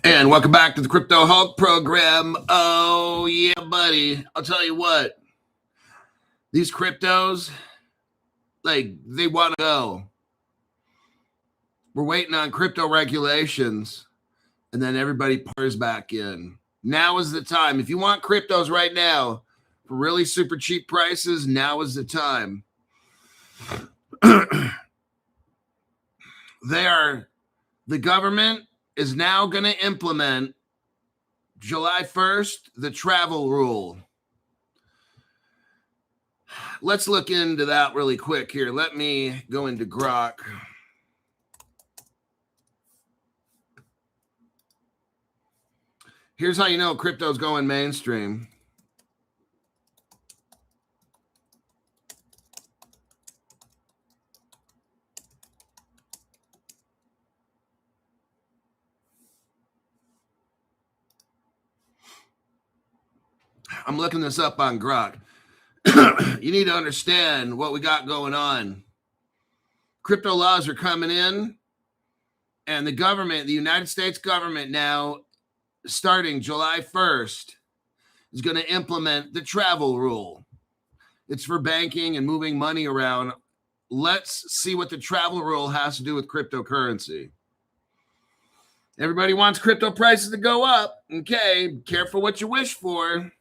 And welcome back to the Crypto Hulk program. Oh, yeah, buddy. I'll tell you what. These cryptos, they want to go. We're waiting on crypto regulations, and then everybody pours back in. Now is the time. If you want cryptos right now for really super cheap prices, now is the time. The government is now going to implement July 1st, the travel rule. Let's look into that really quick here. Let me go into Grok. Here's how you know crypto's going mainstream. I'm looking this up on Grok. You need to understand what we got going on. Crypto laws are coming in, and the government, the United States government now, starting July 1st, is going to implement the travel rule. It's for banking and moving money around. Let's see what the travel rule has to do with cryptocurrency. Everybody wants crypto prices to go up. Okay, careful what you wish for.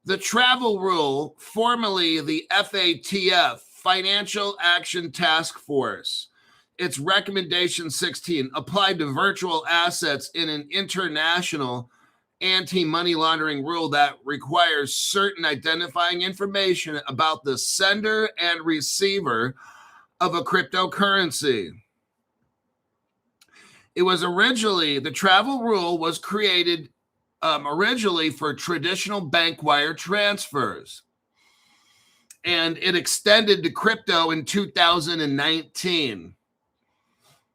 The travel rule, formerly the FATF, Financial Action Task Force, its recommendation 16 applied to virtual assets in an international anti-money laundering rule that requires certain identifying information about the sender and receiver of a cryptocurrency. The travel rule was created originally for traditional bank wire transfers, and it extended to crypto in 2019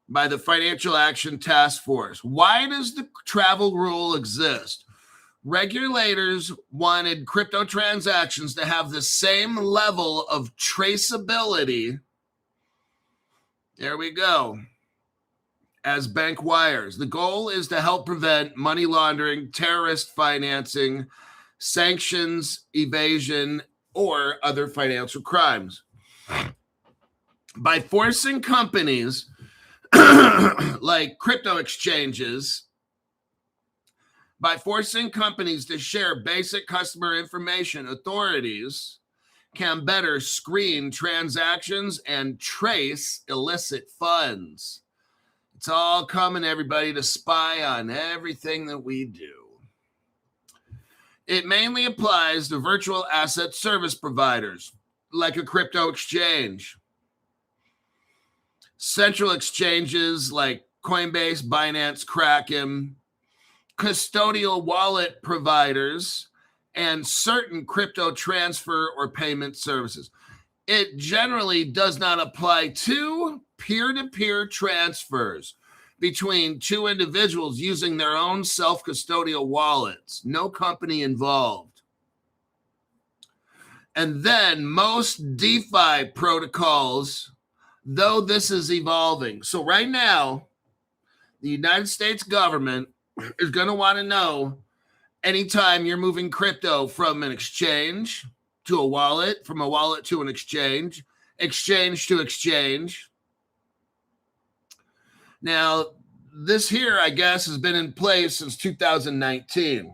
by the Financial Action Task Force. Why does the travel rule exist? Regulators wanted crypto transactions to have the same level of traceability, there we go, as bank wires. The goal is to help prevent money laundering, terrorist financing, sanctions, evasion, or other financial crimes. By forcing companies like crypto exchanges, to share basic customer information, authorities can better screen transactions and trace illicit funds. It's all coming, everybody, to spy on everything that we do. It mainly applies to virtual asset service providers, like a crypto exchange. Central exchanges like Coinbase, Binance, Kraken, custodial wallet providers, and certain crypto transfer or payment services. It generally does not apply to peer-to-peer transfers between two individuals using their own self-custodial wallets. No company involved. And then most DeFi protocols, though this is evolving. So right now, the United States government is going to want to know anytime you're moving crypto from an exchange to a wallet, from a wallet to an exchange, exchange to exchange. Now, this here, I guess, has been in place since 2019.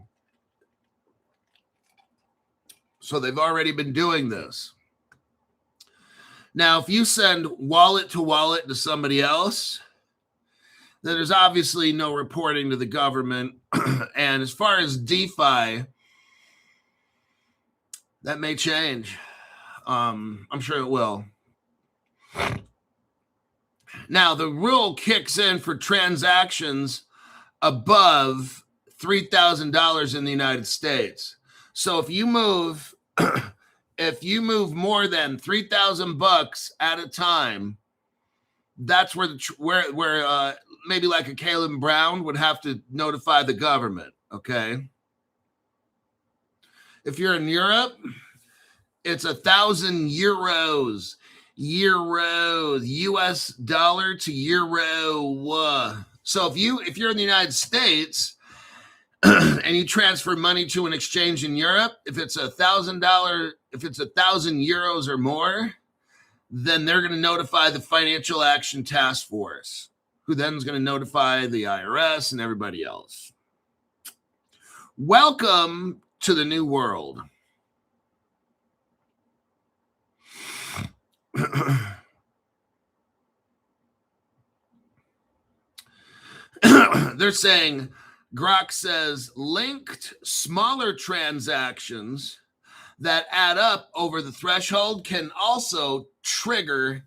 So they've already been doing this. Now, if you send wallet to wallet to somebody else, then there's obviously no reporting to the government. And as far as DeFi, that may change. I'm sure it will. Now, the rule kicks in for transactions above $3,000 in the United States. So if you move more than $3,000 at a time, that's where maybe like a Caleb Brown would have to notify the government. Okay. If you're in Europe, it's 1,000 euros, US dollar to euro. So if you're in the United States and you transfer money to an exchange in Europe, if it's $1,000, if it's 1,000 euros or more, then they're going to notify the Financial Action Task Force, who then is going to notify the IRS and everybody else. Welcome to the new world. They're saying, Grok says, linked smaller transactions that add up over the threshold can also trigger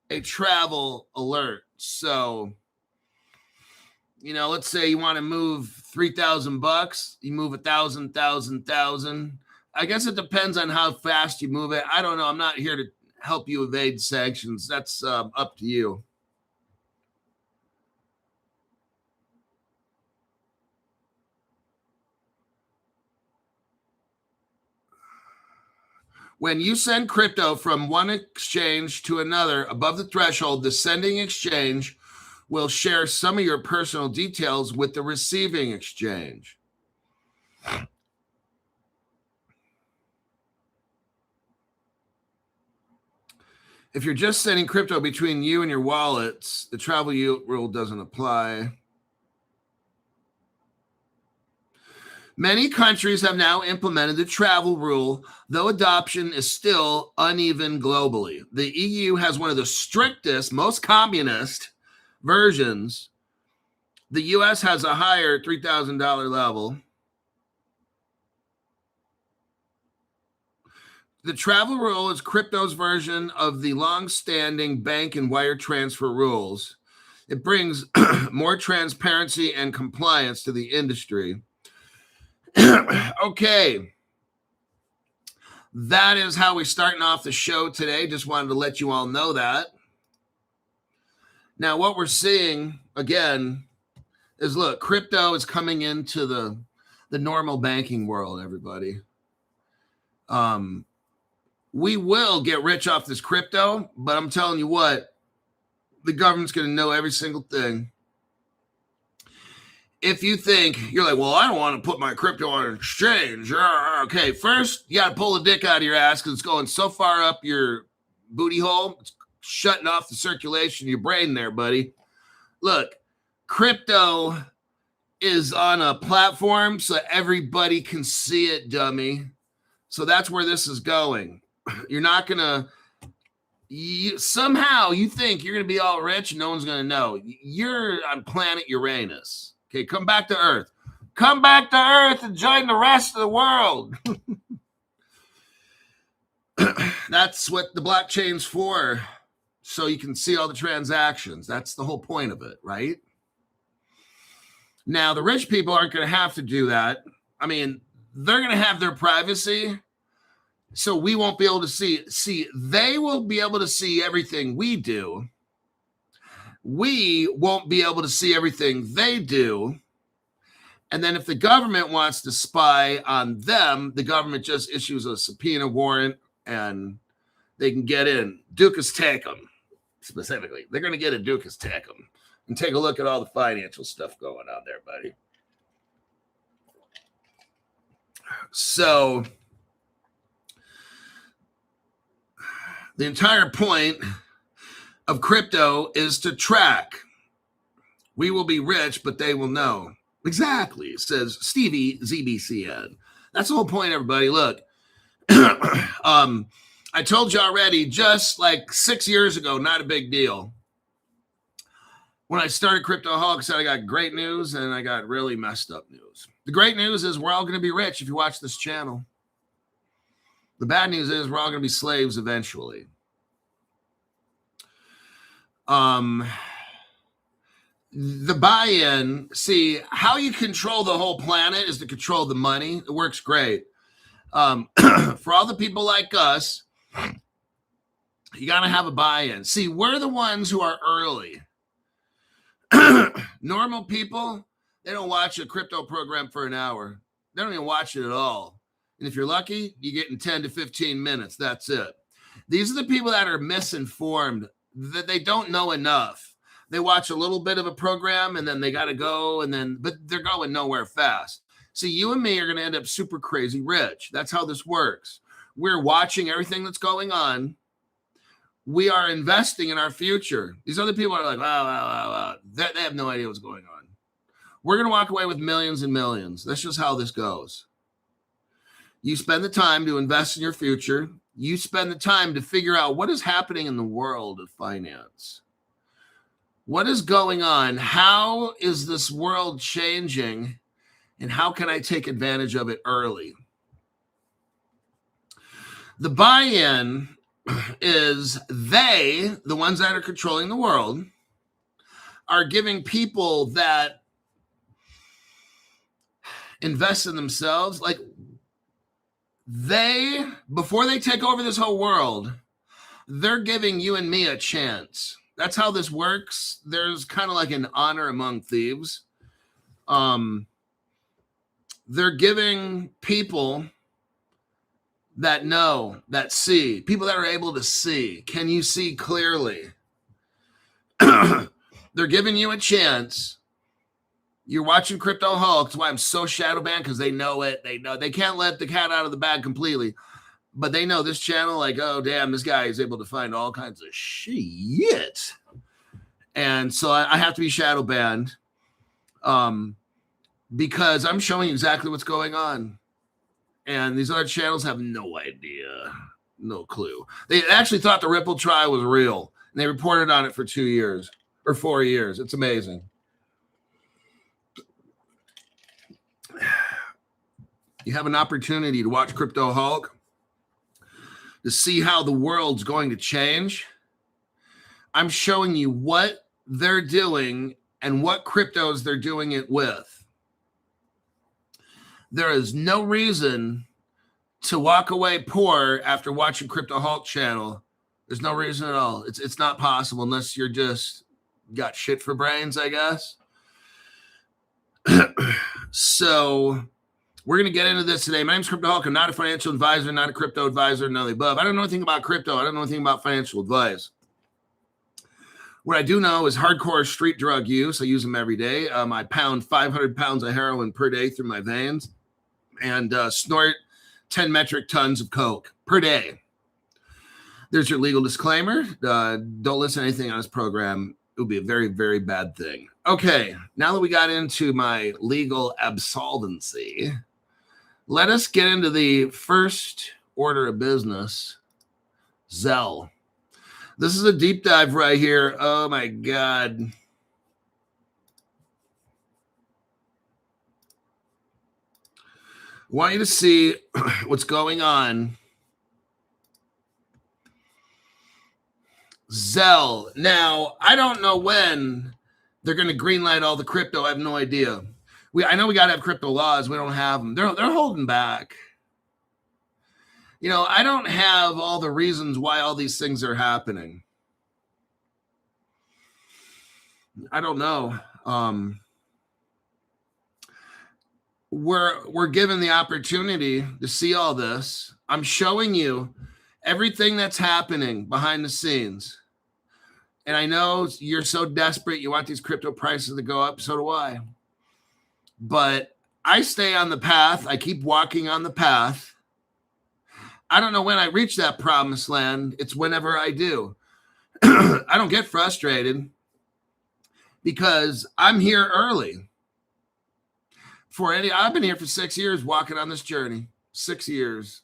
a travel alert. So, let's say you want to move $3,000, you move 1,000. I guess it depends on how fast you move it. I don't know. I'm not here to help you evade sanctions. That's up to you. When you send crypto from one exchange to another above the threshold, the sending exchange will share some of your personal details with the receiving exchange. If you're just sending crypto between you and your wallets, the travel rule doesn't apply. Many countries have now implemented the travel rule, though adoption is still uneven globally. The EU has one of the strictest, most communist versions. The US has a higher $3,000 level. The travel rule is crypto's version of the long-standing bank and wire transfer rules. It brings more transparency and compliance to the industry. Okay. That is how we're starting off the show today. Just wanted to let you all know that. Now, what we're seeing, again, is, look, crypto is coming into the normal banking world, everybody. We will get rich off this crypto, but I'm telling you what, the government's going to know every single thing. If you think, you're like, well, I don't want to put my crypto on an exchange. Okay, first, you got to pull the dick out of your ass because it's going so far up your booty hole. It's shutting off the circulation of your brain there, buddy. Look, crypto is on a platform so everybody can see it, dummy. So that's where this is going. You're not going to, somehow you think you're going to be all rich and no one's going to know. You're on planet Uranus. Okay, come back to Earth. Come back to Earth and join the rest of the world. That's what the blockchain's for, so you can see all the transactions. That's the whole point of it, right? Now, the rich people aren't going to have to do that. I mean, they're going to have their privacy, so we won't be able to see. They will be able to see everything we do. We won't be able to see everything they do. And then if the government wants to spy on them, the government just issues a subpoena warrant and they can get in. Dukas Tecum, specifically. They're going to get a Dukas Tecum and take a look at all the financial stuff going on there, buddy. So the entire point of crypto is to track. We will be rich, but they will know. Exactly, says Stevie ZBCN. That's the whole point, everybody. Look, I told you already, just like 6 years ago, not a big deal. When I started Cryptoholic, I said I got great news and I got really messed up news. The great news is we're all going to be rich if you watch this channel. The bad news is we're all going to be slaves eventually. The buy-in, see, how you control the whole planet is to control the money. It works great. For all the people like us, you got to have a buy-in. See, we're the ones who are early. Normal people, they don't watch a crypto program for an hour. They don't even watch it at all. And if you're lucky, you get in 10 to 15 minutes. That's it. These are the people that are misinformed, that they don't know enough. They watch a little bit of a program and then they got to go, but they're going nowhere fast. See, you and me are going to end up super crazy rich. That's how this works. We're watching everything that's going on. We are investing in our future. These other people are like, wow. They have no idea what's going on. We're going to walk away with millions and millions. That's just how this goes. You spend the time to invest in your future. You spend the time to figure out what is happening in the world of finance. What is going on? How is this world changing? And how can I take advantage of it early? The buy-in is the ones that are controlling the world, are giving people that invest in themselves, like before they take over this whole world, they're giving you and me a chance. That's how this works. There's kind of like an honor among thieves. They're giving people that know, that see, people that are able to see. Can you see clearly? They're giving you a chance. You're watching Crypto Hulk. That's why I'm so shadow banned, because they know it. They know they can't let the cat out of the bag completely, but they know this channel, like, oh, damn, this guy is able to find all kinds of shit. And so I have to be shadow banned. Because I'm showing exactly what's going on. And these other channels have no idea, no clue. They actually thought the Ripple trial was real, and they reported on it for 2 years or 4 years. It's amazing. You have an opportunity to watch Crypto Hulk, to see how the world's going to change. I'm showing you what they're doing and what cryptos they're doing it with. There is no reason to walk away poor after watching Crypto Hulk channel. There's no reason at all. It's not possible unless you're just got shit for brains, I guess. So we're going to get into this today. My name's Crypto Hulk. I'm not a financial advisor, not a crypto advisor, none of the above. I don't know anything about crypto. I don't know anything about financial advice. What I do know is hardcore street drug use. I use them every day. I pound 500 pounds of heroin per day through my veins, and snort 10 metric tons of coke per day. There's your legal disclaimer. Don't listen to anything on this program. It would be a very, very bad thing. Okay, now that we got into my legal absolvency, let us get into the first order of business, Zelle. This is a deep dive right here. Oh, my God. I want you to see what's going on. Zelle. Now, I don't know when they're going to greenlight all the crypto. I have no idea. I know we got to have crypto laws. We don't have them. They're holding back. You know, I don't have all the reasons why all these things are happening. I don't know. We're given the opportunity to see all this. I'm showing you everything that's happening behind the scenes. And I know you're so desperate. You want these crypto prices to go up. So do I. But I stay on the path. I keep walking on the path. I don't know when I reach that promised land. It's whenever I do. I don't get frustrated because I'm here early. I've been here for 6 years walking on this journey. 6 years.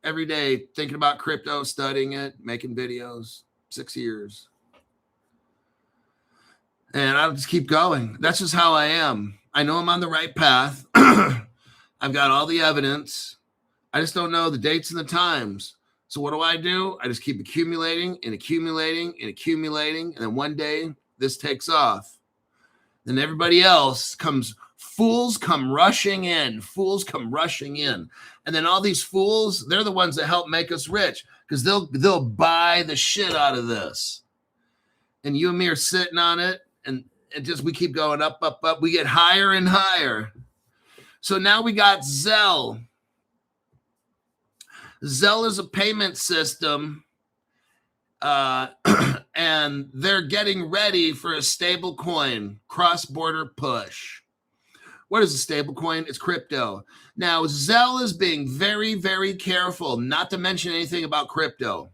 Every day thinking about crypto, studying it, making videos. 6 years. And I'll just keep going. That's just how I am. I know I'm on the right path. I've got all the evidence. I just don't know the dates and the times. So what do? I just keep accumulating and accumulating and accumulating. And then one day this takes off. Then everybody else comes. Fools come rushing in. Fools come rushing in. And then all these fools, they're the ones that help make us rich because they'll buy the shit out of this. And you and me are sitting on it. And we keep going up, up, up. We get higher and higher. So now we got Zelle. Zelle is a payment system. And they're getting ready for a stable coin cross-border push. What is a stable coin? It's crypto. Now, Zelle is being very, very careful not to mention anything about crypto,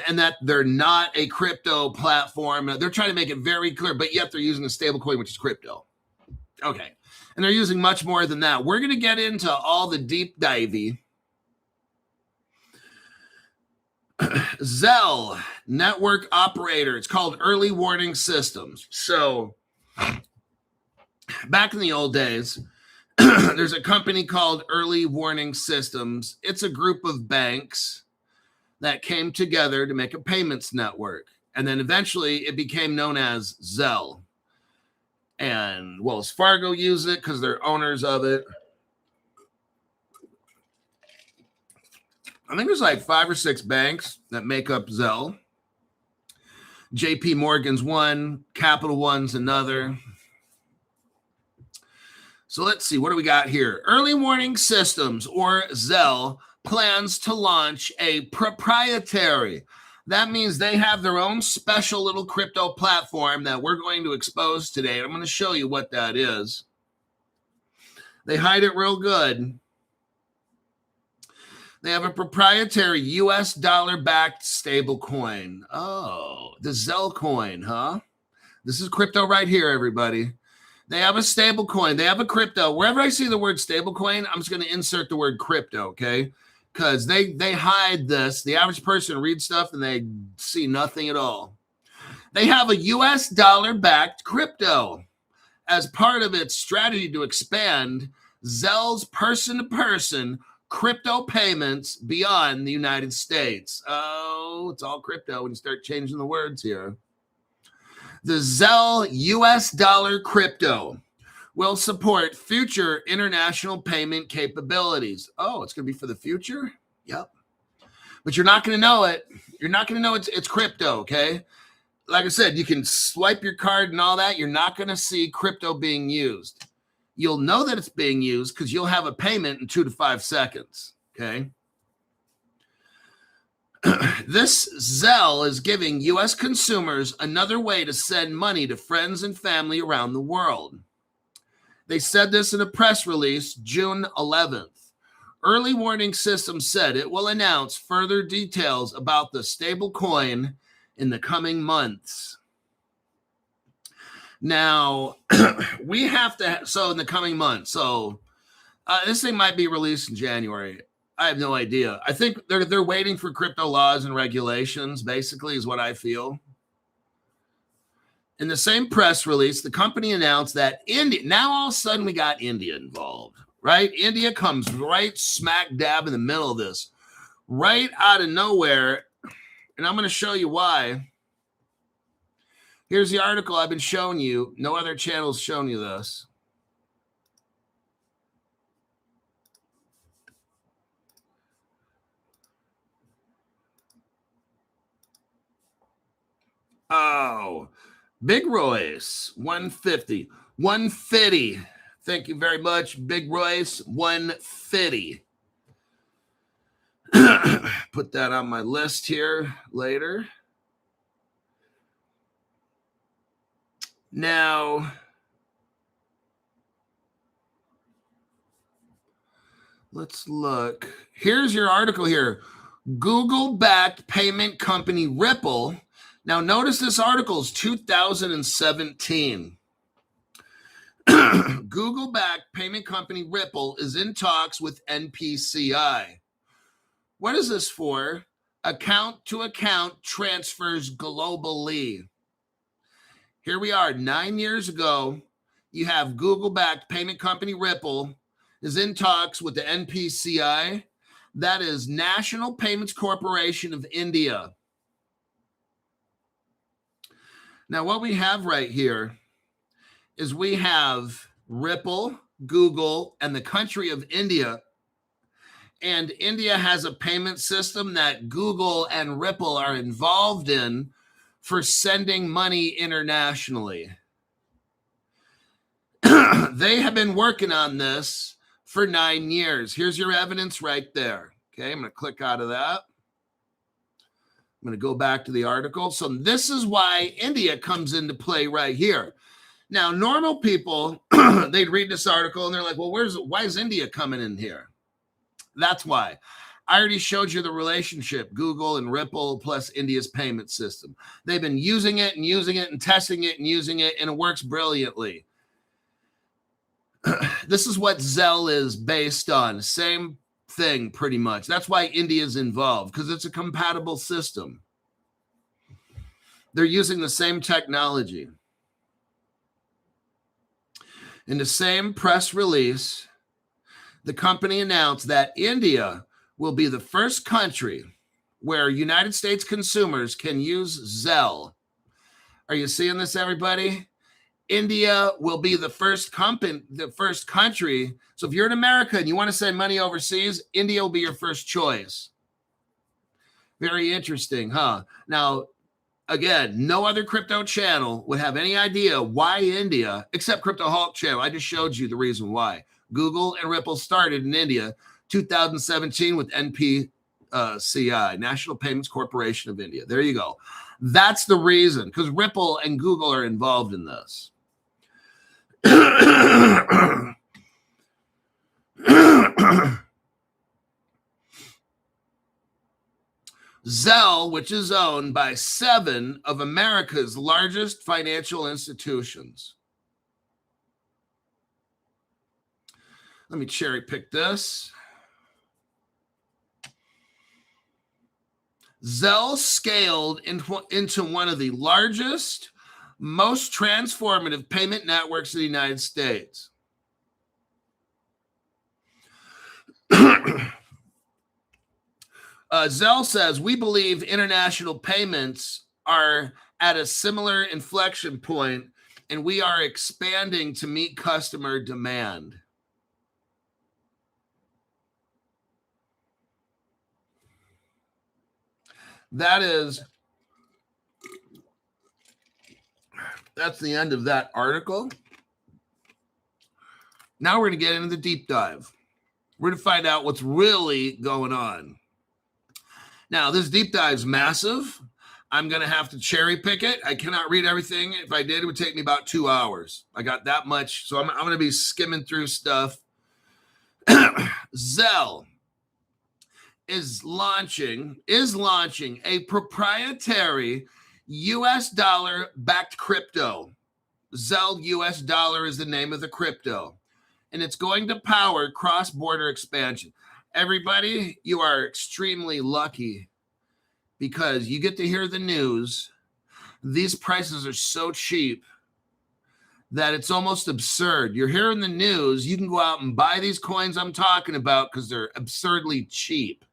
and that they're not a crypto platform. They're trying to make it very clear, but yet they're using a stable coin, which is crypto. Okay. And they're using much more than that. We're going to get into all the deep divey. Zelle network operator. It's called early warning systems. So back in the old days, there's a company called Early Warning Systems. It's a group of banks that came together to make a payments network. And then eventually it became known as Zelle. And Wells Fargo use it because they're owners of it. I think there's like 5 or 6 banks that make up Zelle. JP Morgan's one, Capital One's another. So let's see, what do we got here? Early Warning Systems, or Zelle, plans to launch a proprietary. That means they have their own special little crypto platform that we're going to expose today. I'm going to show you what that is. They hide it real good. They have a proprietary US dollar-backed stable coin. Oh, the Zelle coin, huh? This is crypto right here, everybody. They have a stable coin. They have a crypto. Wherever I see the word stable coin, I'm just going to insert the word crypto, okay? Because they hide this. The average person reads stuff and they see nothing at all. They have a US dollar-backed crypto. As part of its strategy to expand Zelle's person-to-person crypto payments beyond the United States. Oh, it's all crypto when you start changing the words here. The Zelle US dollar crypto will support future international payment capabilities. Oh, it's going to be for the future? Yep. But you're not going to know it. You're not going to know it's crypto, okay? Like I said, you can swipe your card and all that. You're not going to see crypto being used. You'll know that it's being used because you'll have a payment in 2 to 5 seconds, okay? This Zelle is giving U.S. consumers another way to send money to friends and family around the world. They said this in a press release June 11th. Early Warning Systems said it will announce further details about the stable coin in the coming months. Now, we have to, so in the coming months, so this thing might be released in January. I have no idea. I think they're waiting for crypto laws and regulations, basically, is what I feel. In the same press release, the company announced that India, now all of a sudden we got India involved, right? India comes right smack dab in the middle of this, right out of nowhere. And I'm going to show you why. Here's the article I've been showing you. No other channel's shown you this. Oh, Big Royce, 150. 150. Thank you very much, Big Royce, 150. Put that on my list here later. Now, let's look. Here's your article here. Google-backed payment company Ripple. Now, notice this article is 2017. Google-backed payment company Ripple is in talks with NPCI. What is this for? Account-to-account transfers globally. Here we are, 9 years ago. You have Google-backed payment company Ripple is in talks with the NPCI. That is National Payments Corporation of India. Now, what we have right here is we have Ripple, Google, and the country of India. And India has a payment system that Google and Ripple are involved in for sending money internationally. They have been working on this for 9 years. Here's your evidence right there. Okay, I'm going to click out of that. I'm going to go back to the article. So this is why India comes into play right here. Now, normal people, they'd read this article and they're like, well, why is India coming in here? That's why. I already showed you the relationship, Google and Ripple plus India's payment system. They've been using it and testing it and using it, and it works brilliantly. This is what Zelle is based on. Same thing, pretty much. That's why India's involved, because it's a compatible system. They're using the same technology. In the same press release, the company announced that India will be the first country where United States consumers can use Zelle. Are you seeing this, everybody? India will be the first country. So if you're in America and you want to send money overseas, India will be your first choice. Very interesting, huh? Now, again, no other crypto channel would have any idea why India, except Crypto Hulk channel. I just showed you the reason why. Google and Ripple started in India 2017 with NPCI, National Payments Corporation of India. There you go. That's the reason, because Ripple and Google are involved in this. Zelle, which is owned by 7 of America's largest financial institutions. Let me cherry pick this. Zelle scaled into one of the largest, most transformative payment networks in the United States. Zelle says, we believe international payments are at a similar inflection point, and we are expanding to meet customer demand. That's the end of that article. Now we're going to get into the deep dive. We're going to find out what's really going on. Now, this deep dive is massive. I'm going to have to cherry pick it. I cannot read everything. If I did, it would take me about 2 hours. I got that much. So I'm going to be skimming through stuff. Zelle is launching a proprietary US dollar backed crypto. Zelle US dollar is the name of the crypto, and it's going to power cross-border expansion. Everybody, you are extremely lucky because you get to hear the news. These prices are so cheap that it's almost absurd. You're hearing the news, you can go out and buy these coins I'm talking about because they're absurdly cheap.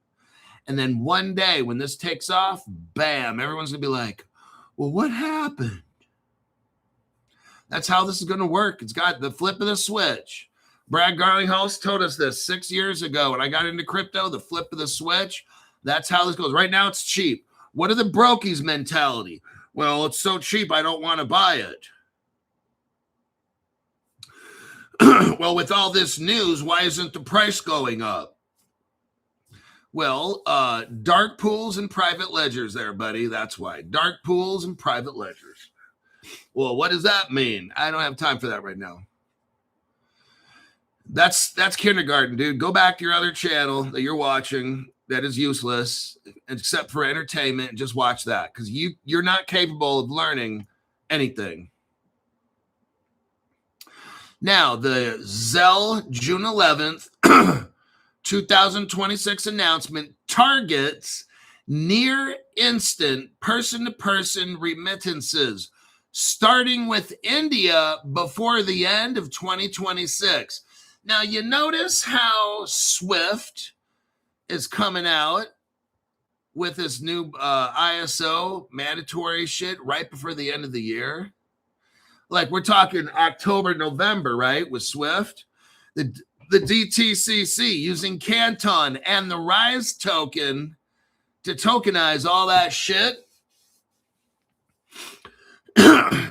And then one day when this takes off, bam, everyone's going to be like, well, what happened? That's how this is going to work. It's got the flip of the switch. Brad Garlinghouse told us this 6 years ago when I got into crypto, the flip of the switch. That's how this goes. Right now it's cheap. What are the brokies mentality? Well, it's so cheap, I don't want to buy it. Well, with all this news, why isn't the price going up? Well, dark pools and private ledgers there, buddy. That's why. Dark pools and private ledgers. Well, what does that mean? I don't have time for that right now. That's kindergarten, dude. Go back to your other channel that you're watching that is useless except for entertainment and just watch that because you're not capable of learning anything. Now, the Zelle June 11th, 2026 announcement targets near instant person-to-person remittances, starting with India before the end of 2026. Now, you notice how Swift is coming out with this new ISO mandatory shit right before the end of the year. Like we're talking October, November, right, with Swift. The DTCC using Canton and the RISE token to tokenize all that shit.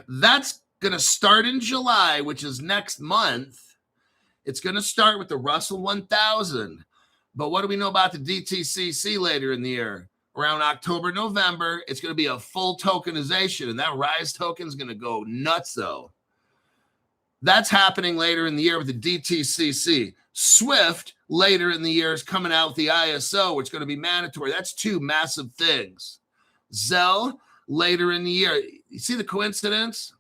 That's going to start in July, which is next month. It's going to start with the Russell 1000. But what do we know about the DTCC later in the year? around October, November, it's going to be a full tokenization, and that Rise token is going to go nuts, though. That's happening later in the year with the DTCC. Swift later in the year is coming out with the ISO, which is going to be mandatory. That's two massive things. Zelle later in the year. You see the coincidence?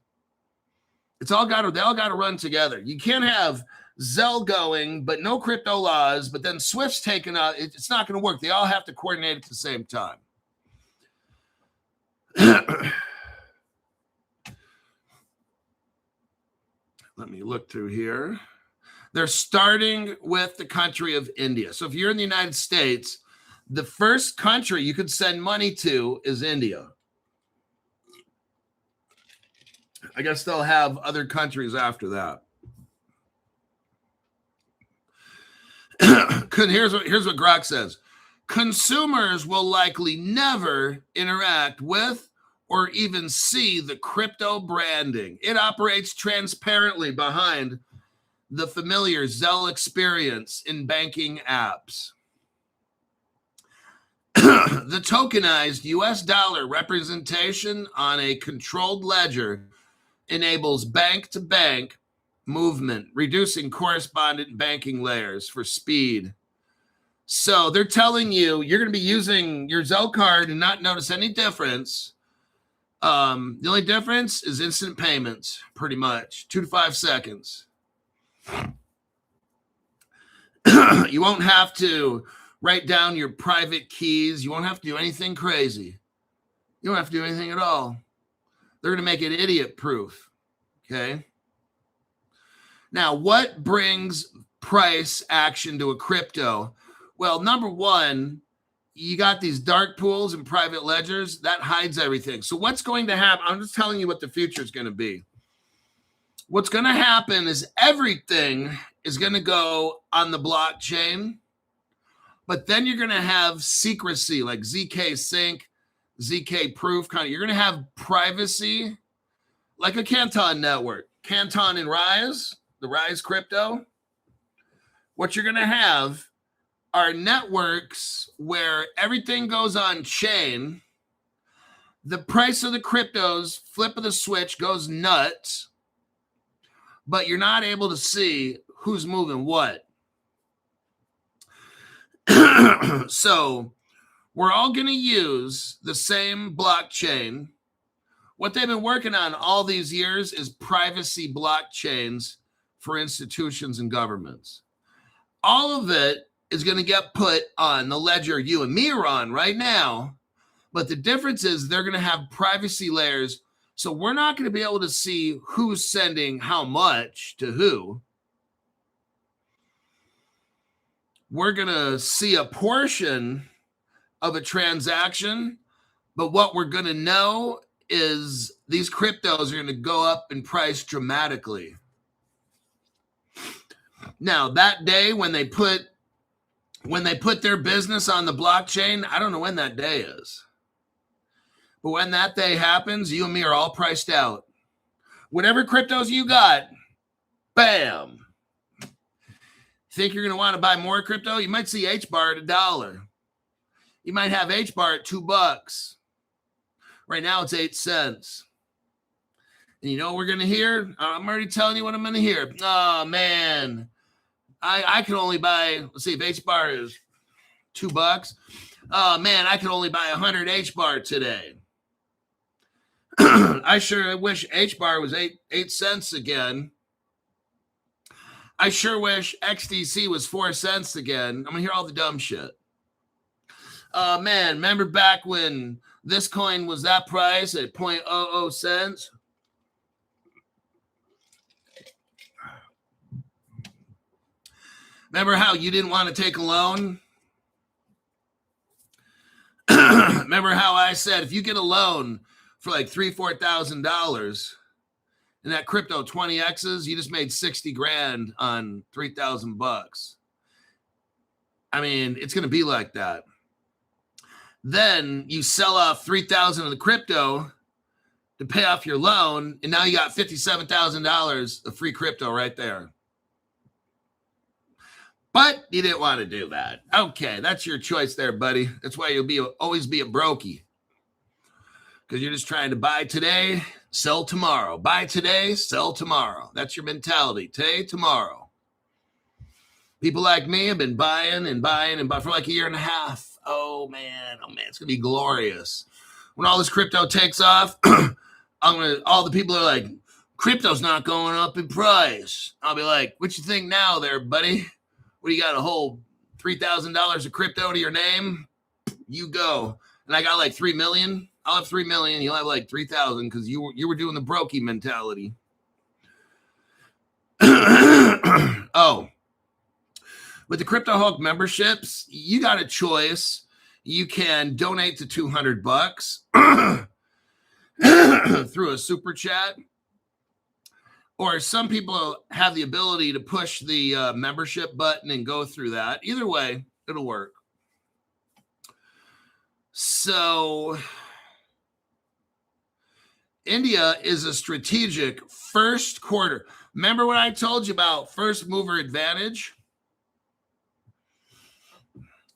They all got to run together. You can't have Zelle going, but no crypto laws, but then Swift's taken out. It's not going to work. They all have to coordinate at the same time. Let me look through here. They're starting with the country of India. So if you're in the United States, the first country you could send money to is India. I guess they'll have other countries after that. Here's what Grok says. Consumers will likely never interact with or even see the crypto branding. It operates transparently behind the familiar Zelle experience in banking apps. The tokenized US dollar representation on a controlled ledger enables bank-to-bank movement, reducing correspondent banking layers for speed. So they're telling you you're going to be using your Zelle card and not notice any difference. The only difference is instant payments, pretty much 2 to 5 seconds. You won't have to write down your private keys. You won't have to do anything crazy. You don't have to do anything at all. They're going to make it idiot proof. Okay. Now, what brings price action to a crypto? Well, number one, you got these dark pools and private ledgers that hides everything. So what's going to happen? I'm just telling you what the future is going to be. What's going to happen is everything is going to go on the blockchain, but then you're going to have secrecy like ZK sync, ZK proof kind of. You're going to have privacy like a Canton network. Canton and Rise, the Rise crypto. What you're going to have are networks where everything goes on chain. The price of the cryptos, flip of the switch, goes nuts, but you're not able to see who's moving what. So we're all going to use the same blockchain. What they've been working on all these years is privacy blockchains for institutions and governments. All of it is going to get put on the ledger you and me are on right now. But the difference is they're going to have privacy layers. So we're not going to be able to see who's sending how much to who. We're going to see a portion of a transaction. But what we're going to know is these cryptos are going to go up in price dramatically. Now, that day when they put their business on the blockchain, I don't know when that day is. But when that day happens, you and me are all priced out. Whatever cryptos you got, bam. Think you're going to want to buy more crypto? You might see HBAR at $1. You might have HBAR at $2. Right now it's 8 cents. And you know what we're going to hear? I'm already telling you what I'm going to hear. Oh, man. I can only buy, let's see if HBAR is $2. Oh, man, I can only buy 100 HBAR today. I sure wish HBAR was 8 cents again. I sure wish XDC was 4 cents again. I'm going to hear all the dumb shit. Man, remember back when this coin was that price at 0.00 cents? Remember how you didn't want to take a loan? Remember how I said if you get a loan for like $3,000-$4,000 and that crypto 20x's, you just made 60 grand on $3,000. I mean, it's going to be like that. Then you sell off 3,000 of the crypto to pay off your loan, and now you got $57,000 of free crypto right there. But you didn't want to do that. Okay, that's your choice there, buddy. That's why you'll always be a brokey. Because you're just trying to buy today, sell tomorrow. Buy today, sell tomorrow. That's your mentality. Today, tomorrow. People like me have been buying for like a year and a half. Oh man, it's gonna be glorious. When all this crypto takes off, all the people are like, crypto's not going up in price. I'll be like, what you think now there, buddy? What do you got, a whole $3,000 of crypto to your name? You go. And I got like 3 million. I'll have 3 million. You'll have like 3,000 because you were doing the brokey mentality. Oh, with the Crypto Hulk memberships, you got a choice. You can donate to $200 through a super chat. Or some people have the ability to push the membership button and go through that. Either way, it'll work. So India is a strategic first quarter. Remember what I told you about first mover advantage?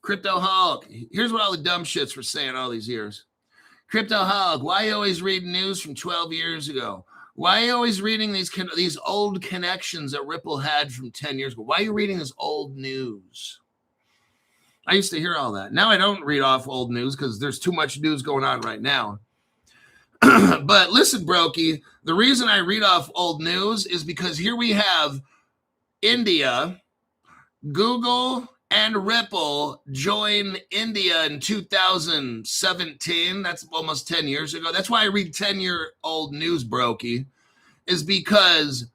Crypto Hulk. Here's what all the dumb shits were saying all these years. Crypto Hulk, why you always read news from 12 years ago? Why are you always reading these old connections that Ripple had from 10 years ago? Why are you reading this old news? I used to hear all that. Now I don't read off old news because there's too much news going on right now. But listen, Brokey, the reason I read off old news is because here we have India, Google, and Ripple join India in 2017. That's almost 10 years ago. That's why I read 10-year-old news, Brokey, is because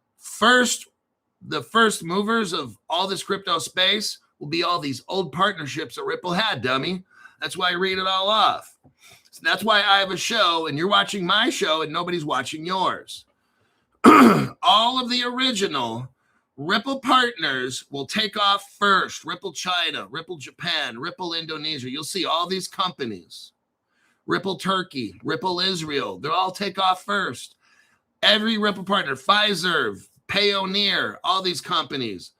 the first movers of all this crypto space will be all these old partnerships that Ripple had, dummy. That's why I read it all off. So that's why I have a show, and you're watching my show, and nobody's watching yours. All of the original Ripple partners will take off first. Ripple China, Ripple Japan, Ripple Indonesia. You'll see all these companies. Ripple Turkey, Ripple Israel. They'll all take off first. Every Ripple partner, Pfizer, Payoneer, all these companies,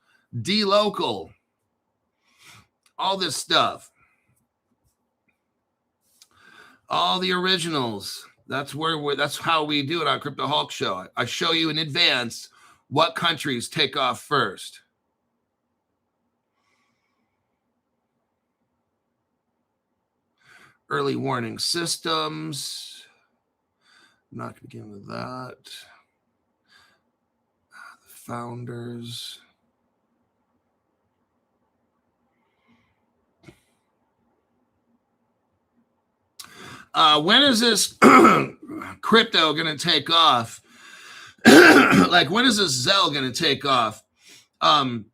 D-Local, all this stuff. All the originals. That's how we do it on Crypto Hulk Show. I show you in advance what countries take off first. Early warning systems. I'm not going to begin with that. The founders. When is this crypto going to take off? Like, when is this Zelle going to take off? And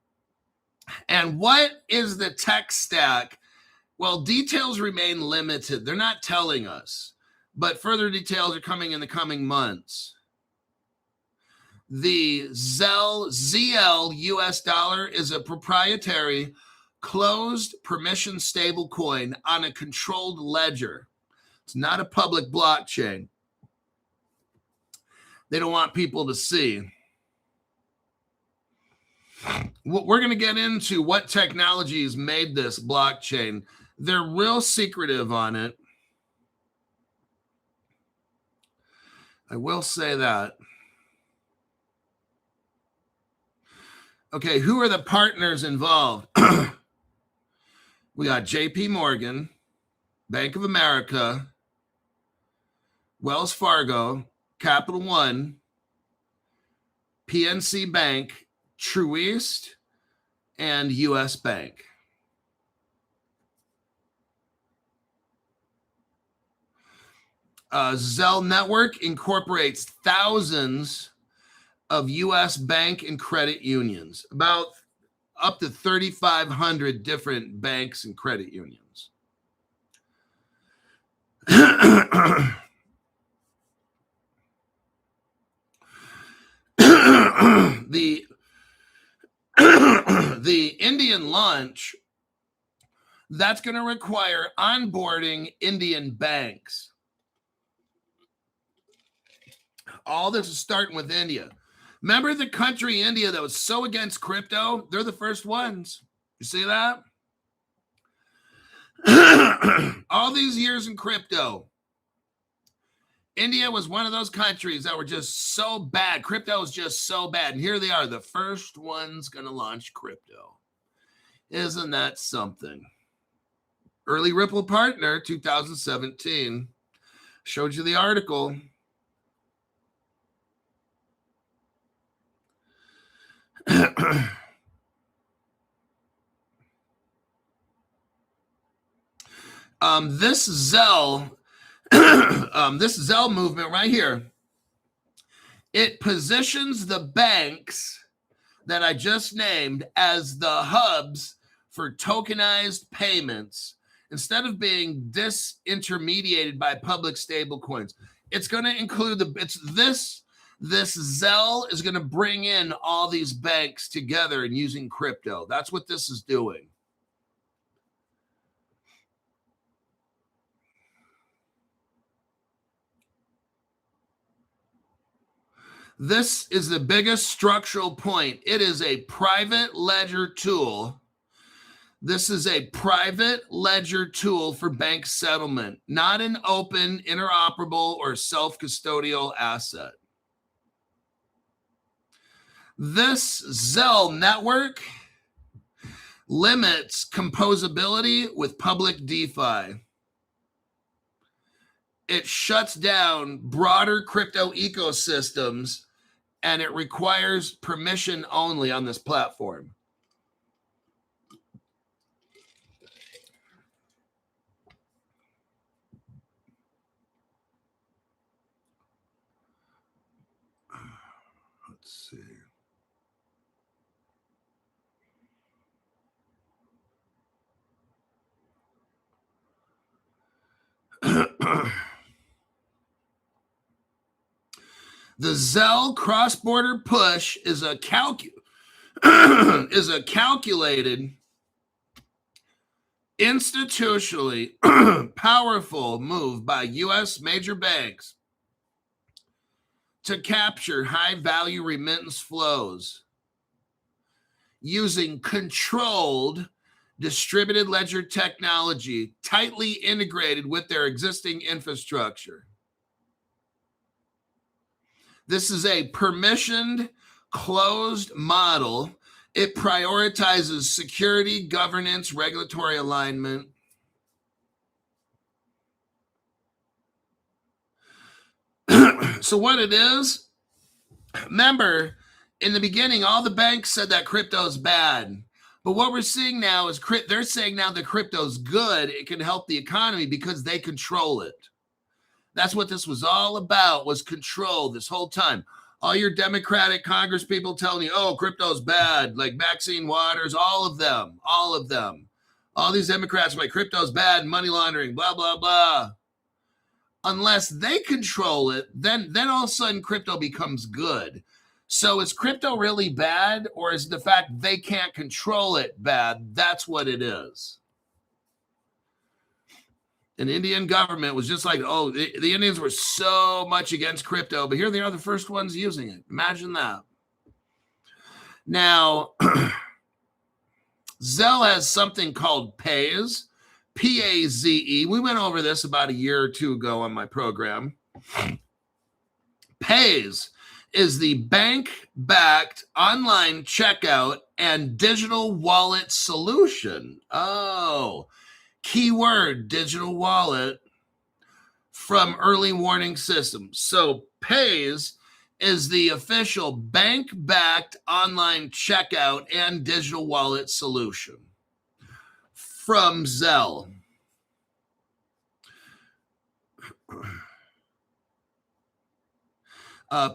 what is the tech stack? Well, details remain limited. They're not telling us, but further details are coming in the coming months. The Zelle, ZL US dollar is a proprietary closed permission stable coin on a controlled ledger. It's not a public blockchain. They don't want people to see. We're going to get into what technologies made this blockchain. They're real secretive on it. I will say that. Okay, who are the partners involved? We got JP Morgan, Bank of America, Wells Fargo, Capital One, PNC Bank, Truist, and US Bank. Zelle Network incorporates thousands of US bank and credit unions, about up to 3,500 different banks and credit unions. The Indian launch, that's going to require onboarding Indian banks. All this is starting with India. Remember the country India that was so against crypto? They're the first ones. You see that? All these years in crypto, India was one of those countries that were just so bad. Crypto was just so bad. And here they are, the first ones going to launch crypto. Isn't that something? Early Ripple partner, 2017. Showed you the article. This Zelle, this Zelle movement right here, it positions the banks that I just named as the hubs for tokenized payments instead of being disintermediated by public stablecoins. It's going to include this Zelle is going to bring in all these banks together and using crypto. That's what this is doing. This is the biggest structural point. It is a private ledger tool. This is a private ledger tool for bank settlement, not an open, interoperable, or self-custodial asset. This Zelle network limits composability with public DeFi. It shuts down broader crypto ecosystems, and it requires permission only on this platform. Let's see. The Zelle cross-border push is a calculated, institutionally powerful move by U.S. major banks to capture high-value remittance flows using controlled distributed ledger technology tightly integrated with their existing infrastructure. This is a permissioned, closed model. It prioritizes security, governance, regulatory alignment. So what it is, remember, in the beginning, all the banks said that crypto is bad. But what we're seeing now is they're saying now that crypto's good. It can help the economy because they control it. That's what this was all about, was control this whole time. All your Democratic Congress people telling you, oh, crypto's bad, like Maxine Waters, all of them. All these Democrats are like, crypto's bad, money laundering, blah, blah, blah. Unless they control it, then all of a sudden crypto becomes good. So is crypto really bad, or is the fact they can't control it bad? That's what it is. An Indian government was just like, oh, the Indians were so much against crypto, but here they are, the first ones using it. Imagine that. Now, Zelle has something called Paze, P-A-Z-E. We went over this about a year or two ago on my program. Paze is the bank-backed online checkout and digital wallet solution. Oh, keyword digital wallet from early warning systems. So Paze is the official bank-backed online checkout and digital wallet solution from Zelle.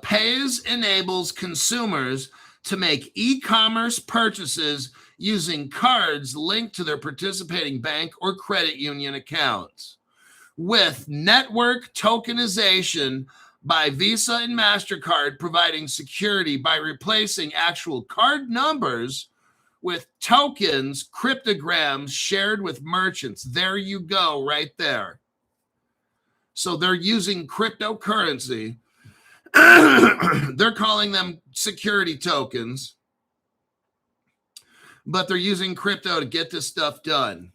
Paze enables consumers to make e-commerce purchases using cards linked to their participating bank or credit union accounts. With network tokenization by Visa and MasterCard providing security by replacing actual card numbers with tokens, cryptograms shared with merchants. There you go, right there. So they're using cryptocurrency. They're calling them security tokens but they're using crypto to get this stuff done.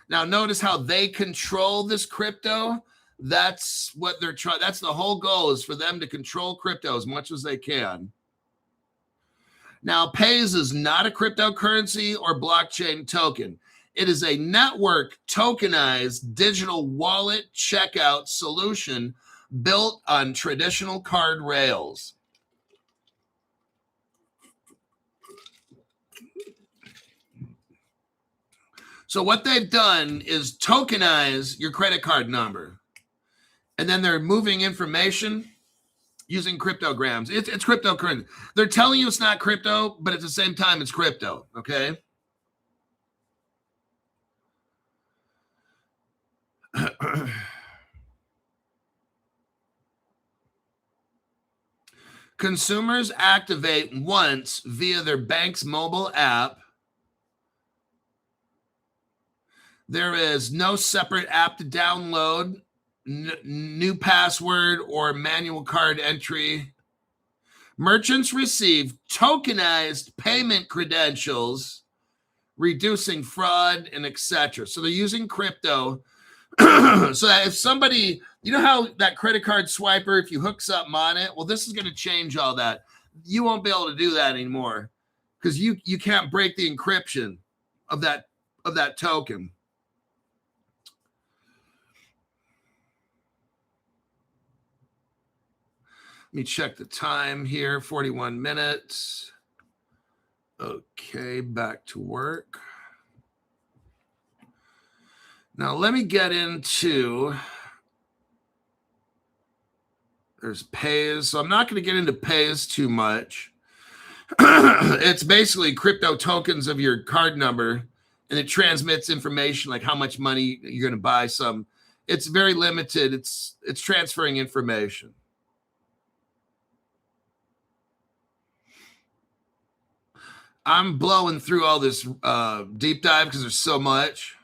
Now, notice how they control this crypto. That's what they're trying. That's the whole goal, is for them to control crypto as much as they can. Now, Pays is not a cryptocurrency or blockchain token. It is a network tokenized digital wallet checkout solution built on traditional card rails. So what they've done is tokenize your credit card number, and then they're moving information using cryptograms. It's cryptocurrency. They're telling you it's not crypto, but at the same time, it's crypto, okay? Consumers activate once via their bank's mobile app. There is no separate app to download, new password, or manual card entry. Merchants receive tokenized payment credentials, reducing fraud and etc. So they're using crypto so that if somebody, you know how that credit card swiper, if you hook something on it, well, this is going to change all that. You won't be able to do that anymore because you can't break the encryption of that token. Let me check the time here, 41 minutes. Okay, back to work. Now let me get into, there's Pays. So I'm not going to get into Pays too much. It's basically crypto tokens of your card number, and it transmits information like how much money you're going to buy some. It's very limited. It's transferring information. I'm blowing through all this deep dive because there's so much.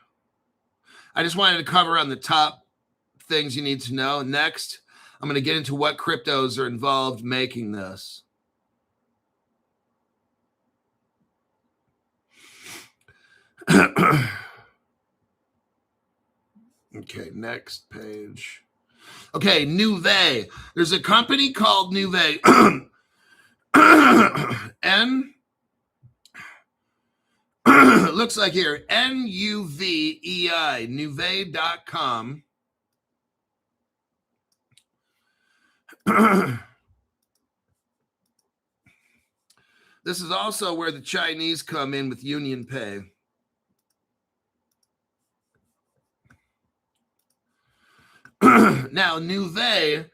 I just wanted to cover on the top things you need to know. Next, I'm going to get into what cryptos are involved making this. Okay, next page. Okay, Nuvei. There's a company called Nuvei. Looks like here, Nuvei, Nuvei.com. This is also where the Chinese come in with Union Pay. Now, Nuvei,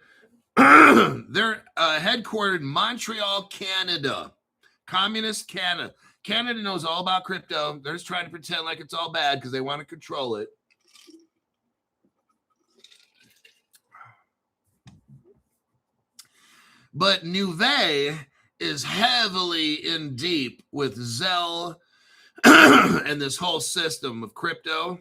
they're headquartered in Montreal, Canada. Communist Canada. Canada knows all about crypto. They're just trying to pretend like it's all bad because they want to control it. But Nuvei is heavily in deep with Zelle and this whole system of crypto.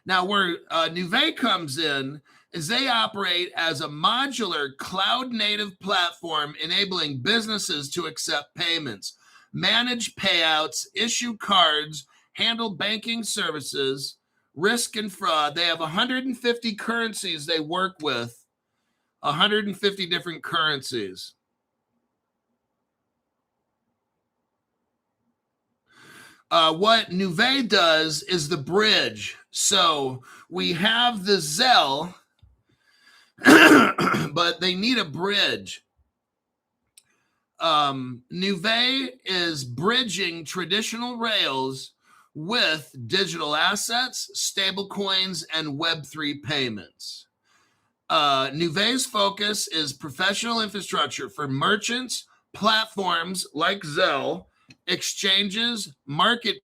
Now, where Nuvei comes in is they operate as a modular cloud-native platform enabling businesses to accept payments, manage payouts, issue cards, handle banking services, risk and fraud. They have 150 currencies they work with, 150 different currencies. What Nuvei does is the bridge. So we have the Zelle, but they need a bridge. Nuvei is bridging traditional rails with digital assets, stable coins, and Web3 payments. Nuvei's focus is professional infrastructure for merchants, platforms like Zelle, exchanges, market.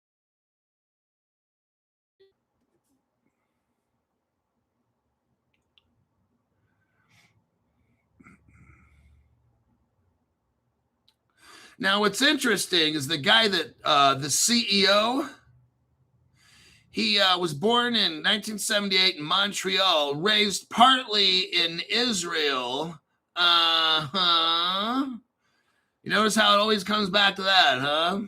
Now, what's interesting is the guy that the CEO, he was born in 1978 in Montreal, raised partly in Israel. You notice how it always comes back to that, huh?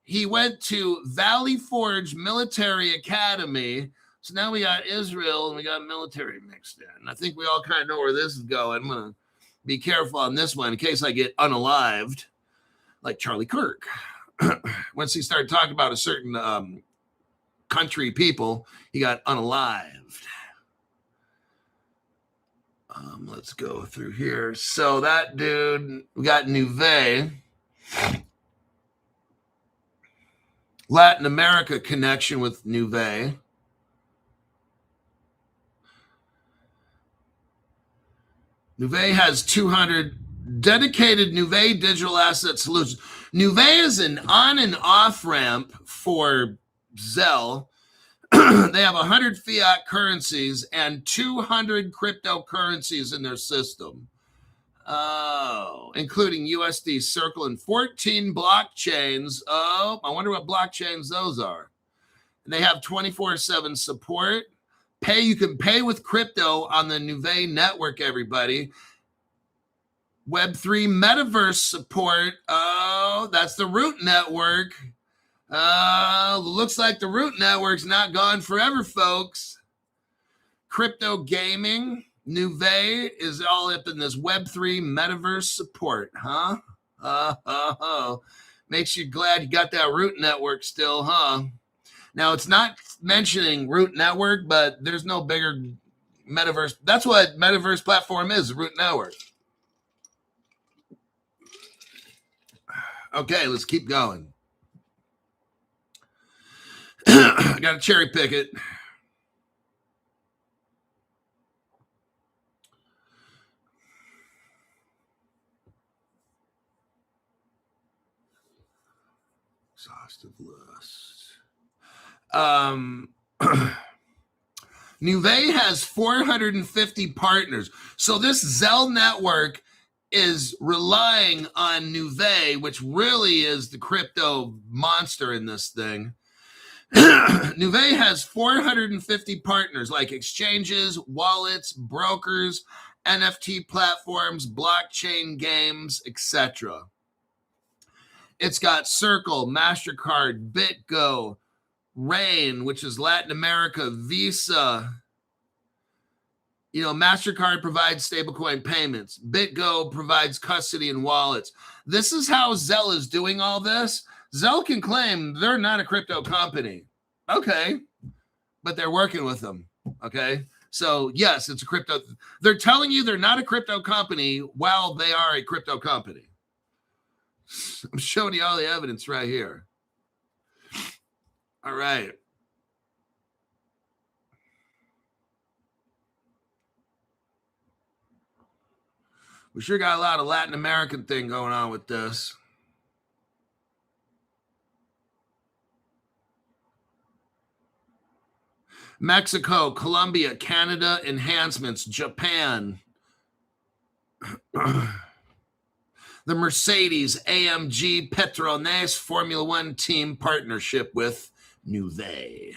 He went to Valley Forge Military Academy. So now we got Israel and we got military mixed in. I think we all kind of know where this is going. I'm going to be careful on this one in case I get unalived like Charlie Kirk. Once he started talking about a certain country people, he got unalived. Let's go through here. So that dude, we got Nuvei. Latin America connection with Nuvei. Nuvei has 200 dedicated Nuvei digital asset solutions. Nuvei is an on and off ramp for Zelle. They have 100 fiat currencies and 200 cryptocurrencies in their system. Oh, including USD, Circle, and 14 blockchains. Oh, I wonder what blockchains those are. They have 24/7 support. You can pay with crypto on the Nuvei network, everybody. Web3 metaverse support. Oh, that's the root network. Looks like the root network's not gone forever, folks. Crypto gaming. Nuvei is all up in this Web3 metaverse support, huh? Makes you glad you got that root network still, huh? Now, it's not mentioning root network, but there's no bigger metaverse. That's what metaverse platform is, root network. Okay, let's keep going. I got to cherry pick it. Exhaustive list. Nuvei has 450 partners. So this Zelle network is relying on Nuvei, which really is the crypto monster in this thing. Nuvei has 450 partners like exchanges, wallets, brokers, NFT platforms, blockchain games, etc. It's got Circle, MasterCard, BitGo, Rain, which is Latin America, Visa. MasterCard provides stablecoin payments. BitGo provides custody and wallets. This is how Zelle is doing all this. Zelle can claim they're not a crypto company. Okay. But they're working with them. Okay. So, yes, it's a crypto. They're telling you they're not a crypto company while they are a crypto company. I'm showing you all the evidence right here. All right. We sure got a lot of Latin American thing going on with this. Mexico, Colombia, Canada, enhancements, Japan. The Mercedes AMG Petronas Formula One team partnership with Nuvei.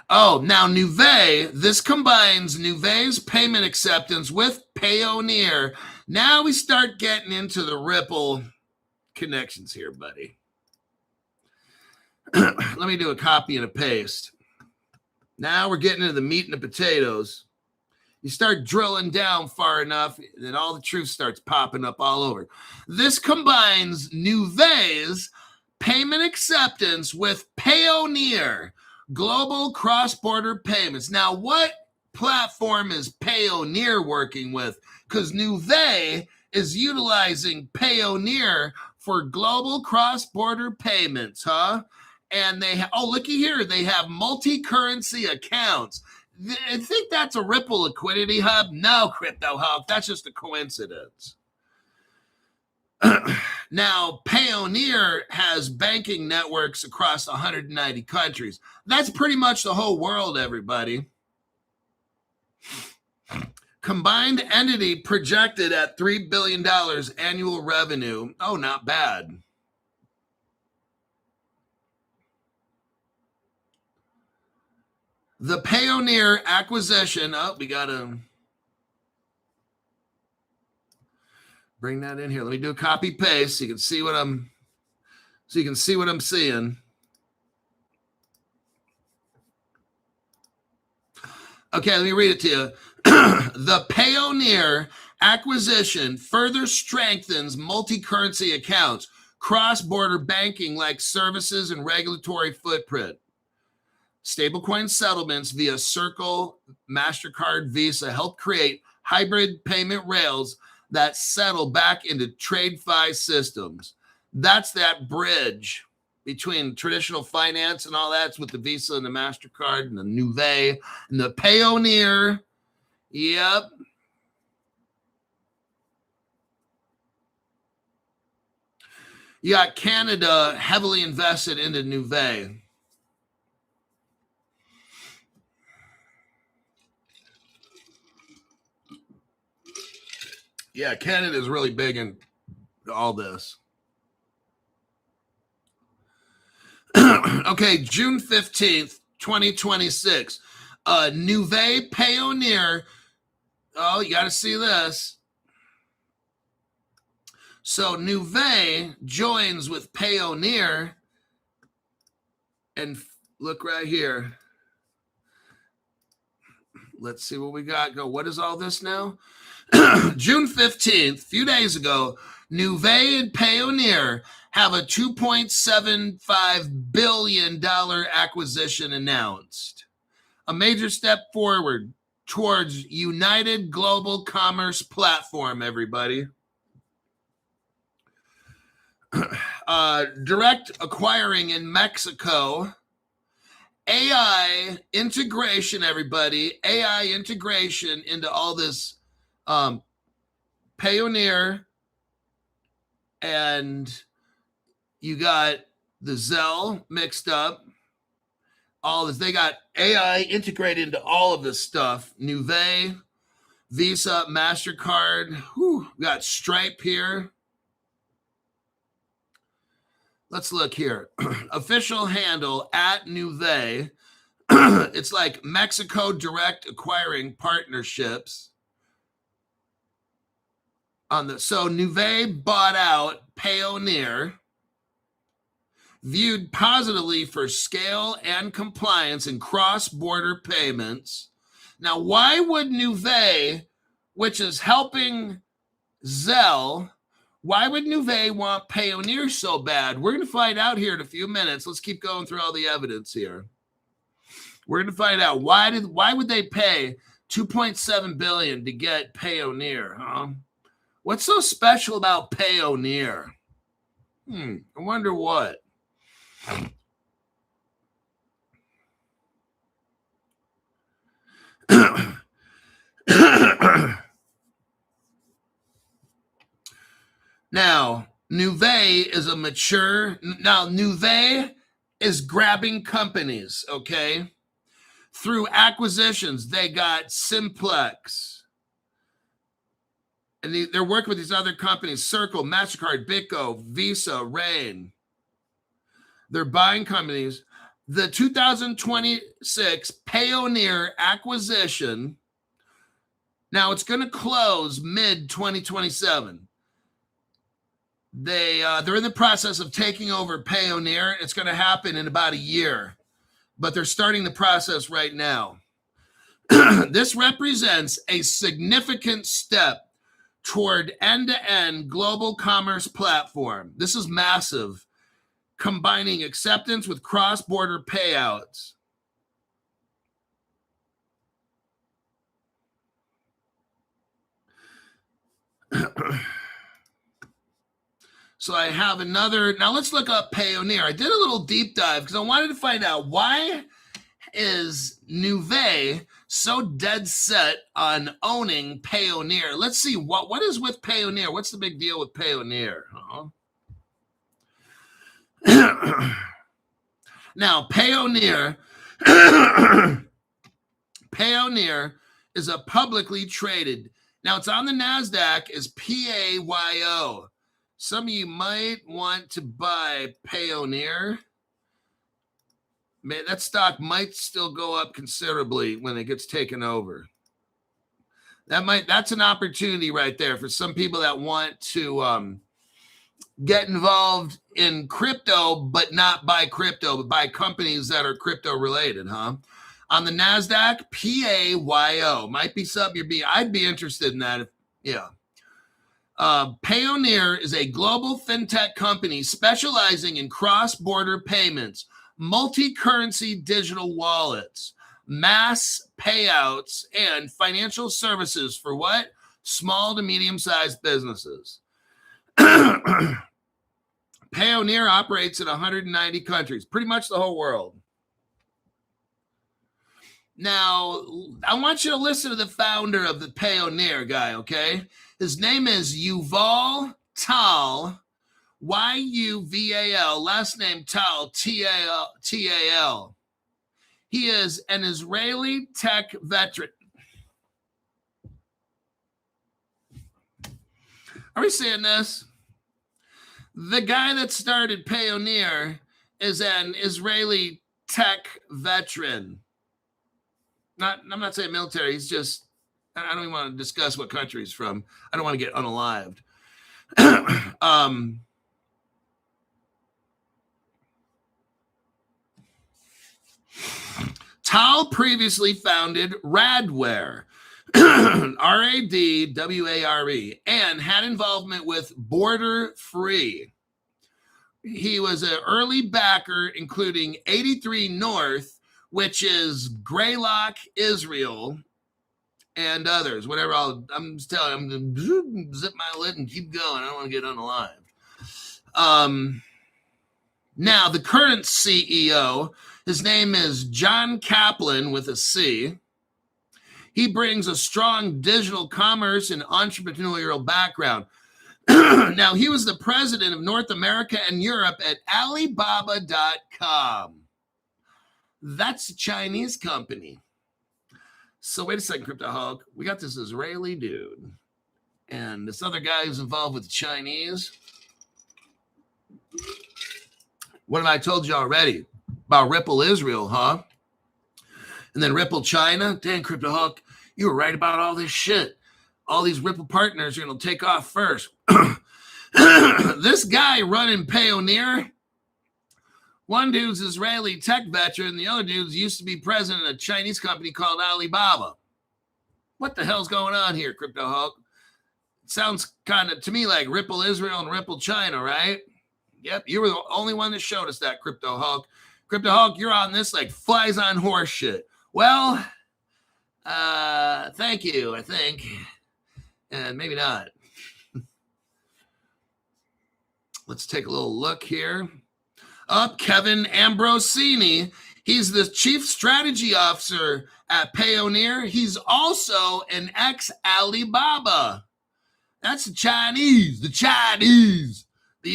Oh, now Nuvei, this combines Nuvei's payment acceptance with Payoneer. Now we start getting into the Ripple connections here, buddy. Let me do a copy and a paste. Now we're getting into the meat and the potatoes. You start drilling down far enough, then all the truth starts popping up all over. This combines Nuvei's payment acceptance with Payoneer, global cross-border payments. Now, what platform is Payoneer working with? Because Nuvei is utilizing Payoneer for global cross-border payments, huh? And looky here, they have multi-currency accounts. I think that's a Ripple liquidity hub. No, Crypto Hub, that's just a coincidence. Now, Payoneer has banking networks across 190 countries. That's pretty much the whole world, everybody. Combined entity projected at $3 billion annual revenue. Oh, not bad. The Payoneer acquisition. Oh, we got a Bring that in here. Let me do a copy paste so you can see what I'm seeing. Okay, let me read it to you. The Payoneer acquisition further strengthens multi-currency accounts, cross-border banking like services, and regulatory footprint. Stablecoin settlements via Circle, MasterCard, Visa help create hybrid payment rails that settle back into TradeFi systems. That's that bridge between traditional finance and all that's with the Visa and the MasterCard and the Nuvei and the Payoneer. Yep. You got Canada heavily invested into Nuvei. Yeah, Canada is really big in all this. Okay, June 15th, 2026. Nuvei Payoneer. Oh, you got to see this. So Nuvei joins with Payoneer. And look right here. Let's see what we got. Go. What is all this now? June 15th, a few days ago, Nuvei and Payoneer have a $2.75 billion acquisition announced. A major step forward towards united global commerce platform, everybody. Direct acquiring in Mexico. AI integration, everybody. AI integration into all this Payoneer, and you got the Zelle mixed up. All this, they got AI integrated into all of this stuff. Nuvei, Visa, MasterCard. Whew, we got Stripe here. Let's look here. Official handle at Nuvei. It's like Mexico direct acquiring partnerships. So Nuvei bought out Payoneer, viewed positively for scale and compliance in cross-border payments. Now, why would Nuvei, which is helping Zelle, why would Nuvei want Payoneer so bad? We're going to find out here in a few minutes. Let's keep going through all the evidence here. We're going to find out why would they pay $2.7 billion to get Payoneer, huh? What's so special about Payoneer? I wonder what. Now, Nuvei is grabbing companies, okay? Through acquisitions, they got Simplex. And they're working with these other companies, Circle, MasterCard, Bitco, Visa, Rain. They're buying companies. The 2026 Payoneer acquisition, now it's going to close mid-2027. They're in the process of taking over Payoneer. It's going to happen in about a year, but they're starting the process right now. This represents a significant step toward end-to-end global commerce platform. This is massive, combining acceptance with cross-border payouts. So I have another. Now let's look up Payoneer. I did a little deep dive because I wanted to find out why is Nuvei so dead set on owning Payoneer. Let's see what is with Payoneer. What's the big deal with Payoneer? Now, Payoneer is a publicly traded. Now, it's on the NASDAQ as PAYO. Some of you might want to buy Payoneer. Man, that stock might still go up considerably when it gets taken over. That's an opportunity right there for some people that want to get involved in crypto, but not buy crypto, but buy companies that are crypto related, huh? On the NASDAQ, PAYO might be something I'd be interested in that. Yeah. Payoneer is a global fintech company specializing in cross-border payments, multi-currency digital wallets, mass payouts, and financial services for what? Small to medium-sized businesses. Payoneer operates in 190 countries, pretty much the whole world. Now, I want you to listen to the founder of the Payoneer guy, okay? His name is Yuval Tal, Y-U-V-A-L, last name Tal, T-A-L. He is an Israeli tech veteran. Are we seeing this? The guy that started Payoneer is an Israeli tech veteran. I'm not saying military. He's just, I don't even want to discuss what country he's from. I don't want to get unalived. Tal previously founded Radware, R-A-D-W-A-R-E, and had involvement with Border Free. He was an early backer, including 83 North, which is Greylock, Israel, and others. Whatever, I'm just telling you, I'm going to zip my lid and keep going. I don't want to get unalived. Now, the current CEO, his name is John Kaplan with a C. He brings a strong digital commerce and entrepreneurial background. Now, he was the president of North America and Europe at Alibaba.com. That's a Chinese company. So wait a second, Cryptoholic. We got this Israeli dude and this other guy who's involved with the Chinese. What have I told you already about Ripple Israel, huh? And then Ripple China. Dang, Cryptoholic, you were right about all this shit. All these Ripple partners are going to take off first. This guy running Payoneer, one dude's Israeli tech veteran, the other dude's used to be president of a Chinese company called Alibaba. What the hell's going on here, Cryptoholic? It sounds kind of to me like Ripple Israel and Ripple China, right? Yep, you were the only one that showed us that, Cryptoholic. Cryptoholic, you're on this like flies on horse shit. Well, thank you, I think. And maybe not. Let's take a little look here. Kevin Ambrosini. He's the chief strategy officer at Payoneer. He's also an ex-Alibaba. That's the Chinese. The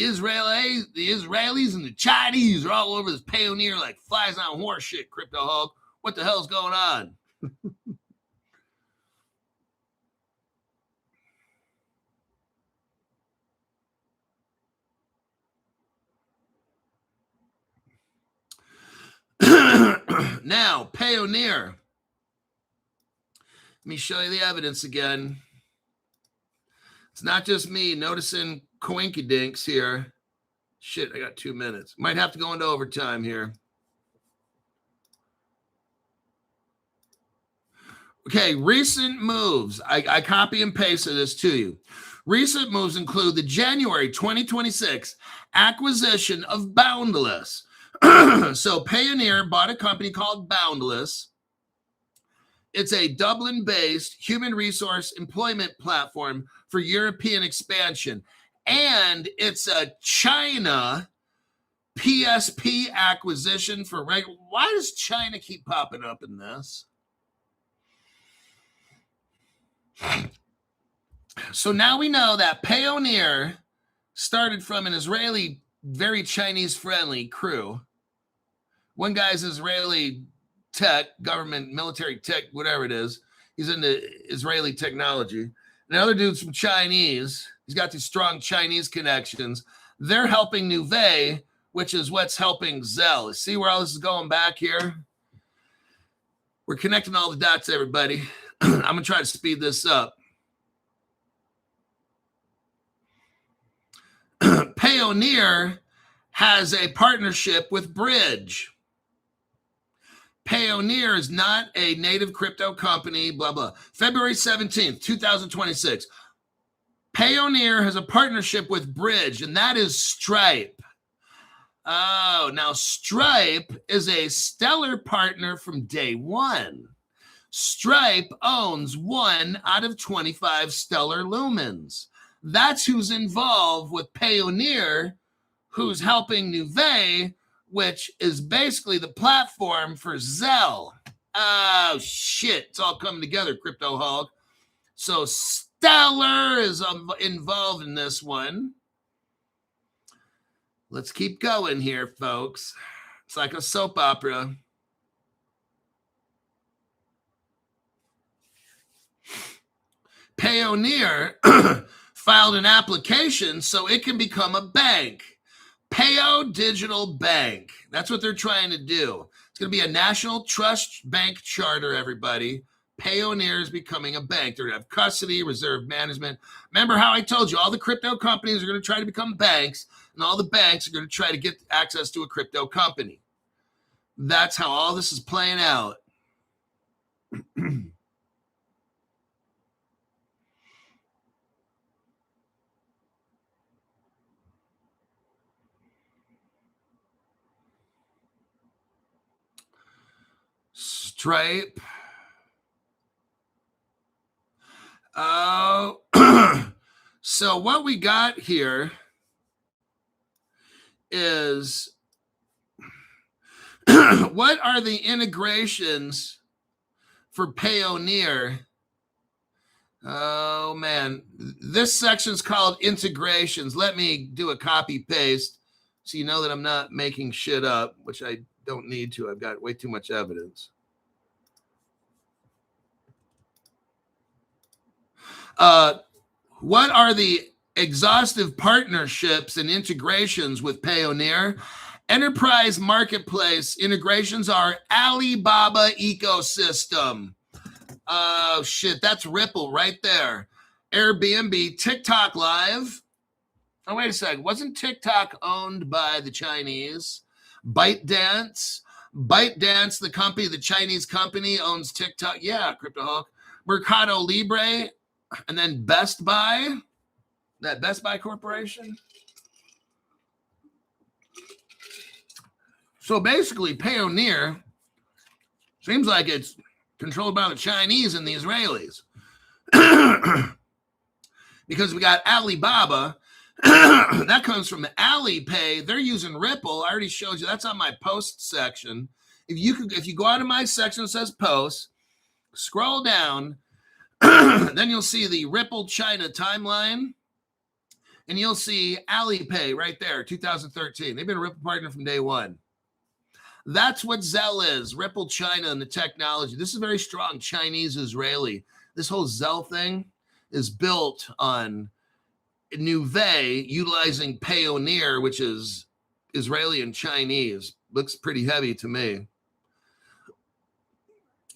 Israelis and the Chinese are all over this Payoneer like flies on horse shit, Cryptoholic. What the hell's going on? Now, Payoneer. Let me show you the evidence again. It's not just me noticing coinkydinks here. Shit, I got 2 minutes. Might have to go into overtime here. Okay, recent moves. I copy and pasted this to you. Recent moves include the January 2026 acquisition of Boundless. So Payoneer bought a company called Boundless. It's a Dublin-based human resource employment platform for European expansion. And it's a China PSP acquisition for regular. Why does China keep popping up in this? So now we know that Payoneer started from an Israeli, very Chinese-friendly crew. One guy's Israeli tech, government, military tech, whatever it is. He's into Israeli technology. And the other dude's from Chinese. He's got these strong Chinese connections. They're helping Nuvei, which is what's helping Zelle. See where all this is going back here? We're connecting all the dots, everybody. I'm going to try to speed this up. Payoneer has a partnership with Bridge. Payoneer is not a native crypto company, blah, blah. February 17th, 2026. Payoneer has a partnership with Bridge, and that is Stripe. Oh, now Stripe is a stellar partner from day one. Stripe owns 1 out of 25 stellar lumens. That's who's involved with Payoneer, who's helping Nuvei, which is basically the platform for Zelle. Oh, shit. It's all coming together, Crypto Hog. So Stellar is involved in this one. Let's keep going here, folks. It's like a soap opera. Payoneer filed an application so it can become a bank. Payo Digital Bank. That's what they're trying to do. It's going to be a national trust bank charter, everybody. Payoneer is becoming a bank. They're going to have custody, reserve management. Remember how I told you all the crypto companies are going to try to become banks, and all the banks are going to try to get access to a crypto company. That's how all this is playing out. Stripe. Oh, so what we got here is what are the integrations for Payoneer? Oh, man. This section's called integrations. Let me do a copy paste so you know that I'm not making shit up, which I don't need to. I've got way too much evidence. What are the exhaustive partnerships and integrations with Payoneer? Enterprise marketplace integrations are Alibaba ecosystem. Oh, shit. That's Ripple right there. Airbnb, TikTok Live. Oh, wait a second. Wasn't TikTok owned by the Chinese? ByteDance. ByteDance, the company, the Chinese company, owns TikTok. Yeah, CryptoHawk. Mercado Libre. And then Best Buy. That Best Buy Corporation. So basically, Payoneer seems like it's controlled by the Chinese and the Israelis. Because we got Alibaba. That comes from Alipay. They're using Ripple. I already showed you. That's on my post section. If you go out of my section that says posts, scroll down, then you'll see the Ripple China timeline, and you'll see Alipay right there, 2013. They've been a Ripple partner from day one. That's what Zelle is, Ripple China and the technology. This is very strong Chinese-Israeli. This whole Zelle thing is built on Nuvei utilizing Payoneer, which is Israeli and Chinese. Looks pretty heavy to me.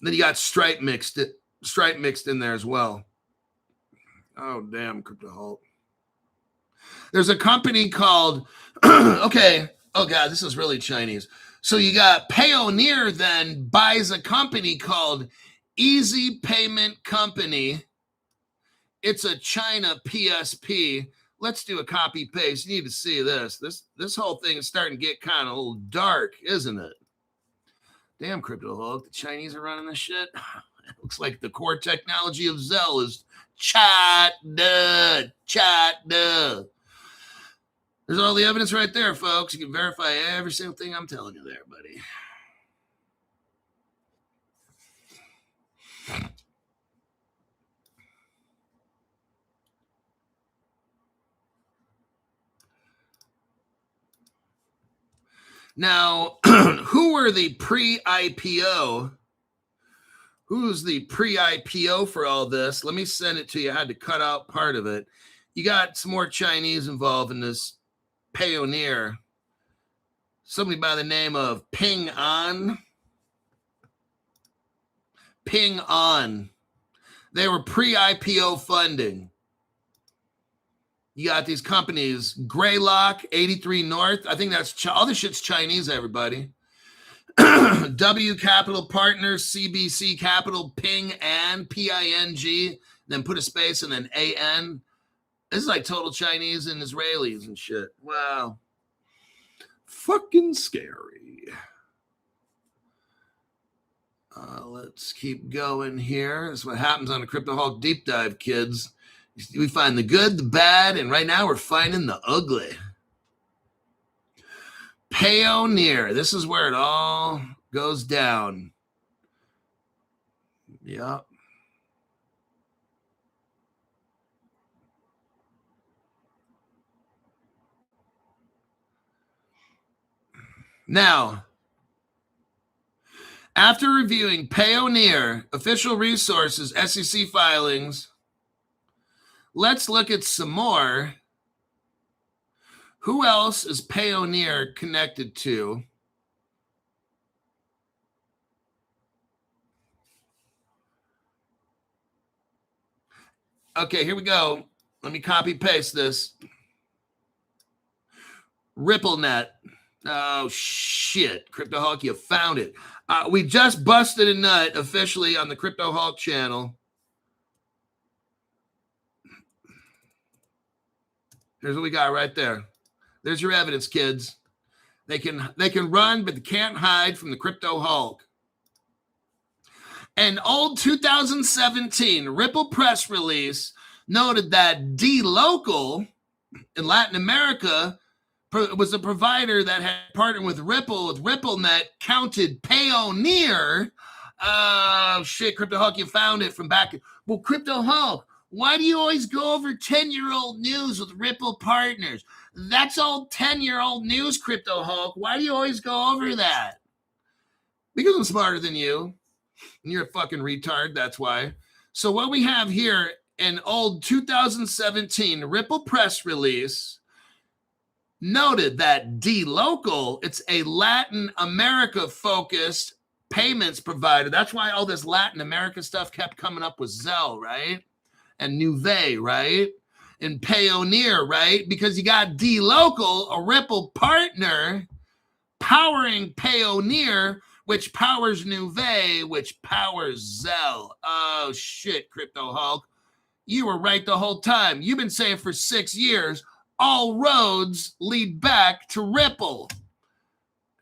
Then you got Stripe mixed in there as well. Oh, damn, Crypto Halt. There's a company called, okay, oh, God, this is really Chinese. So you got Payoneer then buys a company called Easy Payment Company. It's a China PSP. Let's do a copy paste. You need to see this. This whole thing is starting to get kind of a little dark, isn't it? Damn, Crypto Hulk. The Chinese are running this shit. It looks like the core technology of Zelle is China. There's all the evidence right there, folks. You can verify every single thing I'm telling you there, buddy. Now, who were the pre-IPO? Who's the pre-IPO for all this? Let me send it to you. I had to cut out part of it. You got some more Chinese involved in this Payoneer. Somebody by the name of Ping An. Ping An. They were pre-IPO funding. You got these companies, Greylock, 83 North. I think that's all this shit's Chinese, everybody. W Capital Partners, CBC Capital, Ping and Ping, then put a space and then AN. This is like total Chinese and Israelis and shit. Wow. Fucking scary. Let's keep going here. This is what happens on a Crypto Hawk Deep Dive, kids. We find the good, the bad, and right now we're finding the ugly. Payoneer. This is where it all goes down. Yep. Now, after reviewing Payoneer, official resources, SEC filings, let's look at some more. Who else is Payoneer connected to? Okay, here we go. Let me copy paste this. RippleNet. Oh, shit. Crypto Hawk, you found it. We just busted a nut officially on the Crypto Hawk channel. Here's what we got right there. There's your evidence, kids. They can run, but they can't hide from the Crypto Hawk. An old 2017 Ripple press release noted that dLocal in Latin America was a provider that had partnered with Ripple, with RippleNet, counted Payoneer. Oh, shit, Crypto Hawk, you found it from back. Well, Crypto Hawk, why do you always go over 10-year-old news with Ripple partners? That's all 10-year-old news, Crypto Hawk. Why do you always go over that? Because I'm smarter than you. And you're a fucking retard, that's why. So what we have here, an old 2017 Ripple press release, noted that dLocal, it's a Latin America-focused payments provider. That's why all this Latin America stuff kept coming up with Zelle, right? And Nuvei, right? And Payoneer, right? Because you got dLocal, a Ripple partner, powering Payoneer, which powers Nuvei, which powers Zelle. Oh, shit, Crypto Hawk. You were right the whole time. You've been saying for 6 years, all roads lead back to Ripple.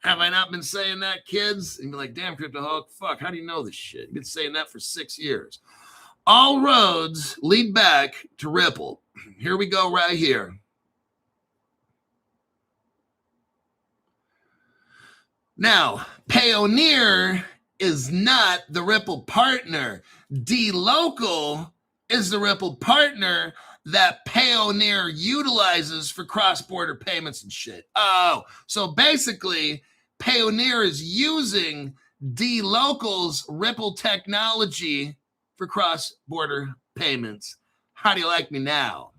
Have I not been saying that, kids? And you're like, damn, Crypto Hawk, fuck, how do you know this shit? You've been saying that for 6 years. All roads lead back to Ripple. Here we go right here. Now, Payoneer is not the Ripple partner. dLocal is the Ripple partner that Payoneer utilizes for cross-border payments and shit. Oh, so basically, Payoneer is using dLocal's Ripple technology for cross-border payments. How do you like me now?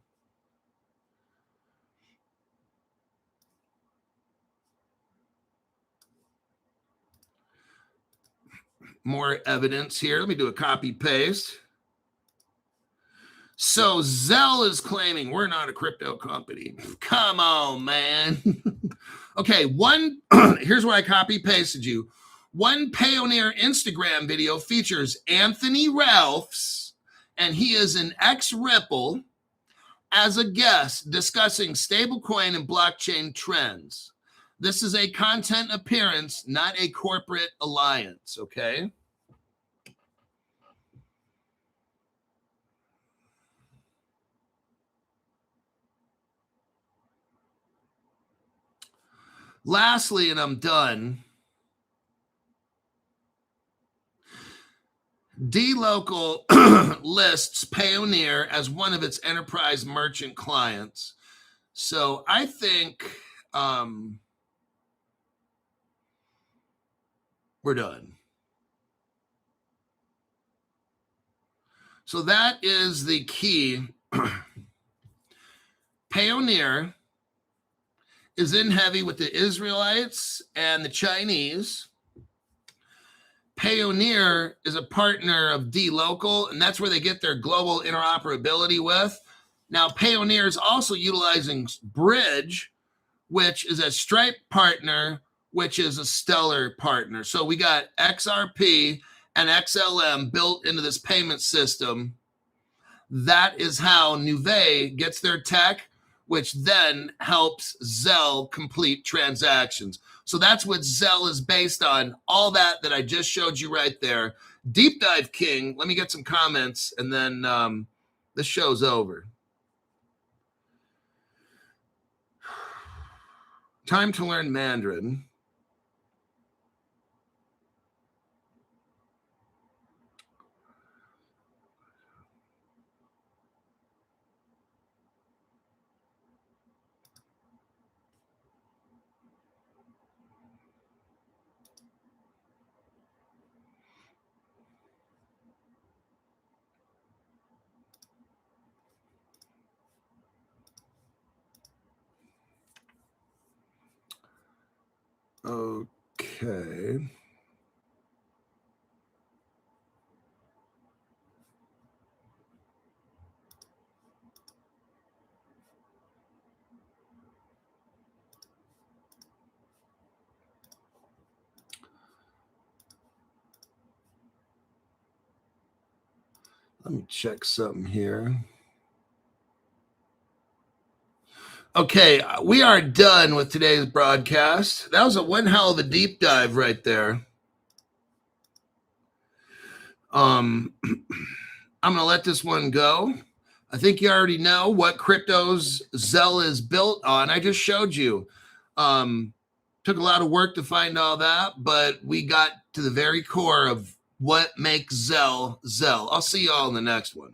More evidence here. Let me do a copy paste. So Zelle is claiming we're not a crypto company. Come on, man. Okay, here's where I copy pasted you. One Payoneer Instagram video features Anthony Ralphs, and he is an ex-Ripple, as a guest discussing stablecoin and blockchain trends. This is a content appearance, not a corporate alliance, okay? Lastly, and I'm done, dLocal lists Payoneer as one of its enterprise merchant clients. So I think we're done. So that is the key. Payoneer is in heavy with the Israelites and the Chinese. Payoneer is a partner of dLocal, and that's where they get their global interoperability with. Now, Payoneer is also utilizing Bridge, which is a Stripe partner, which is a Stellar partner. So we got XRP and XLM built into this payment system. That is how Nuvei gets their tech, which then helps Zelle complete transactions. So that's what Zelle is based on. All that I just showed you right there. Deep Dive King, let me get some comments, and then this show's over. Time to learn Mandarin. Okay. Let me check something here. Okay, we are done with today's broadcast. That was one hell of a deep dive right there. I'm going to let this one go. I think you already know what cryptos Zelle is built on. I just showed you. Took a lot of work to find all that, but we got to the very core of what makes Zelle Zelle. I'll see you all in the next one.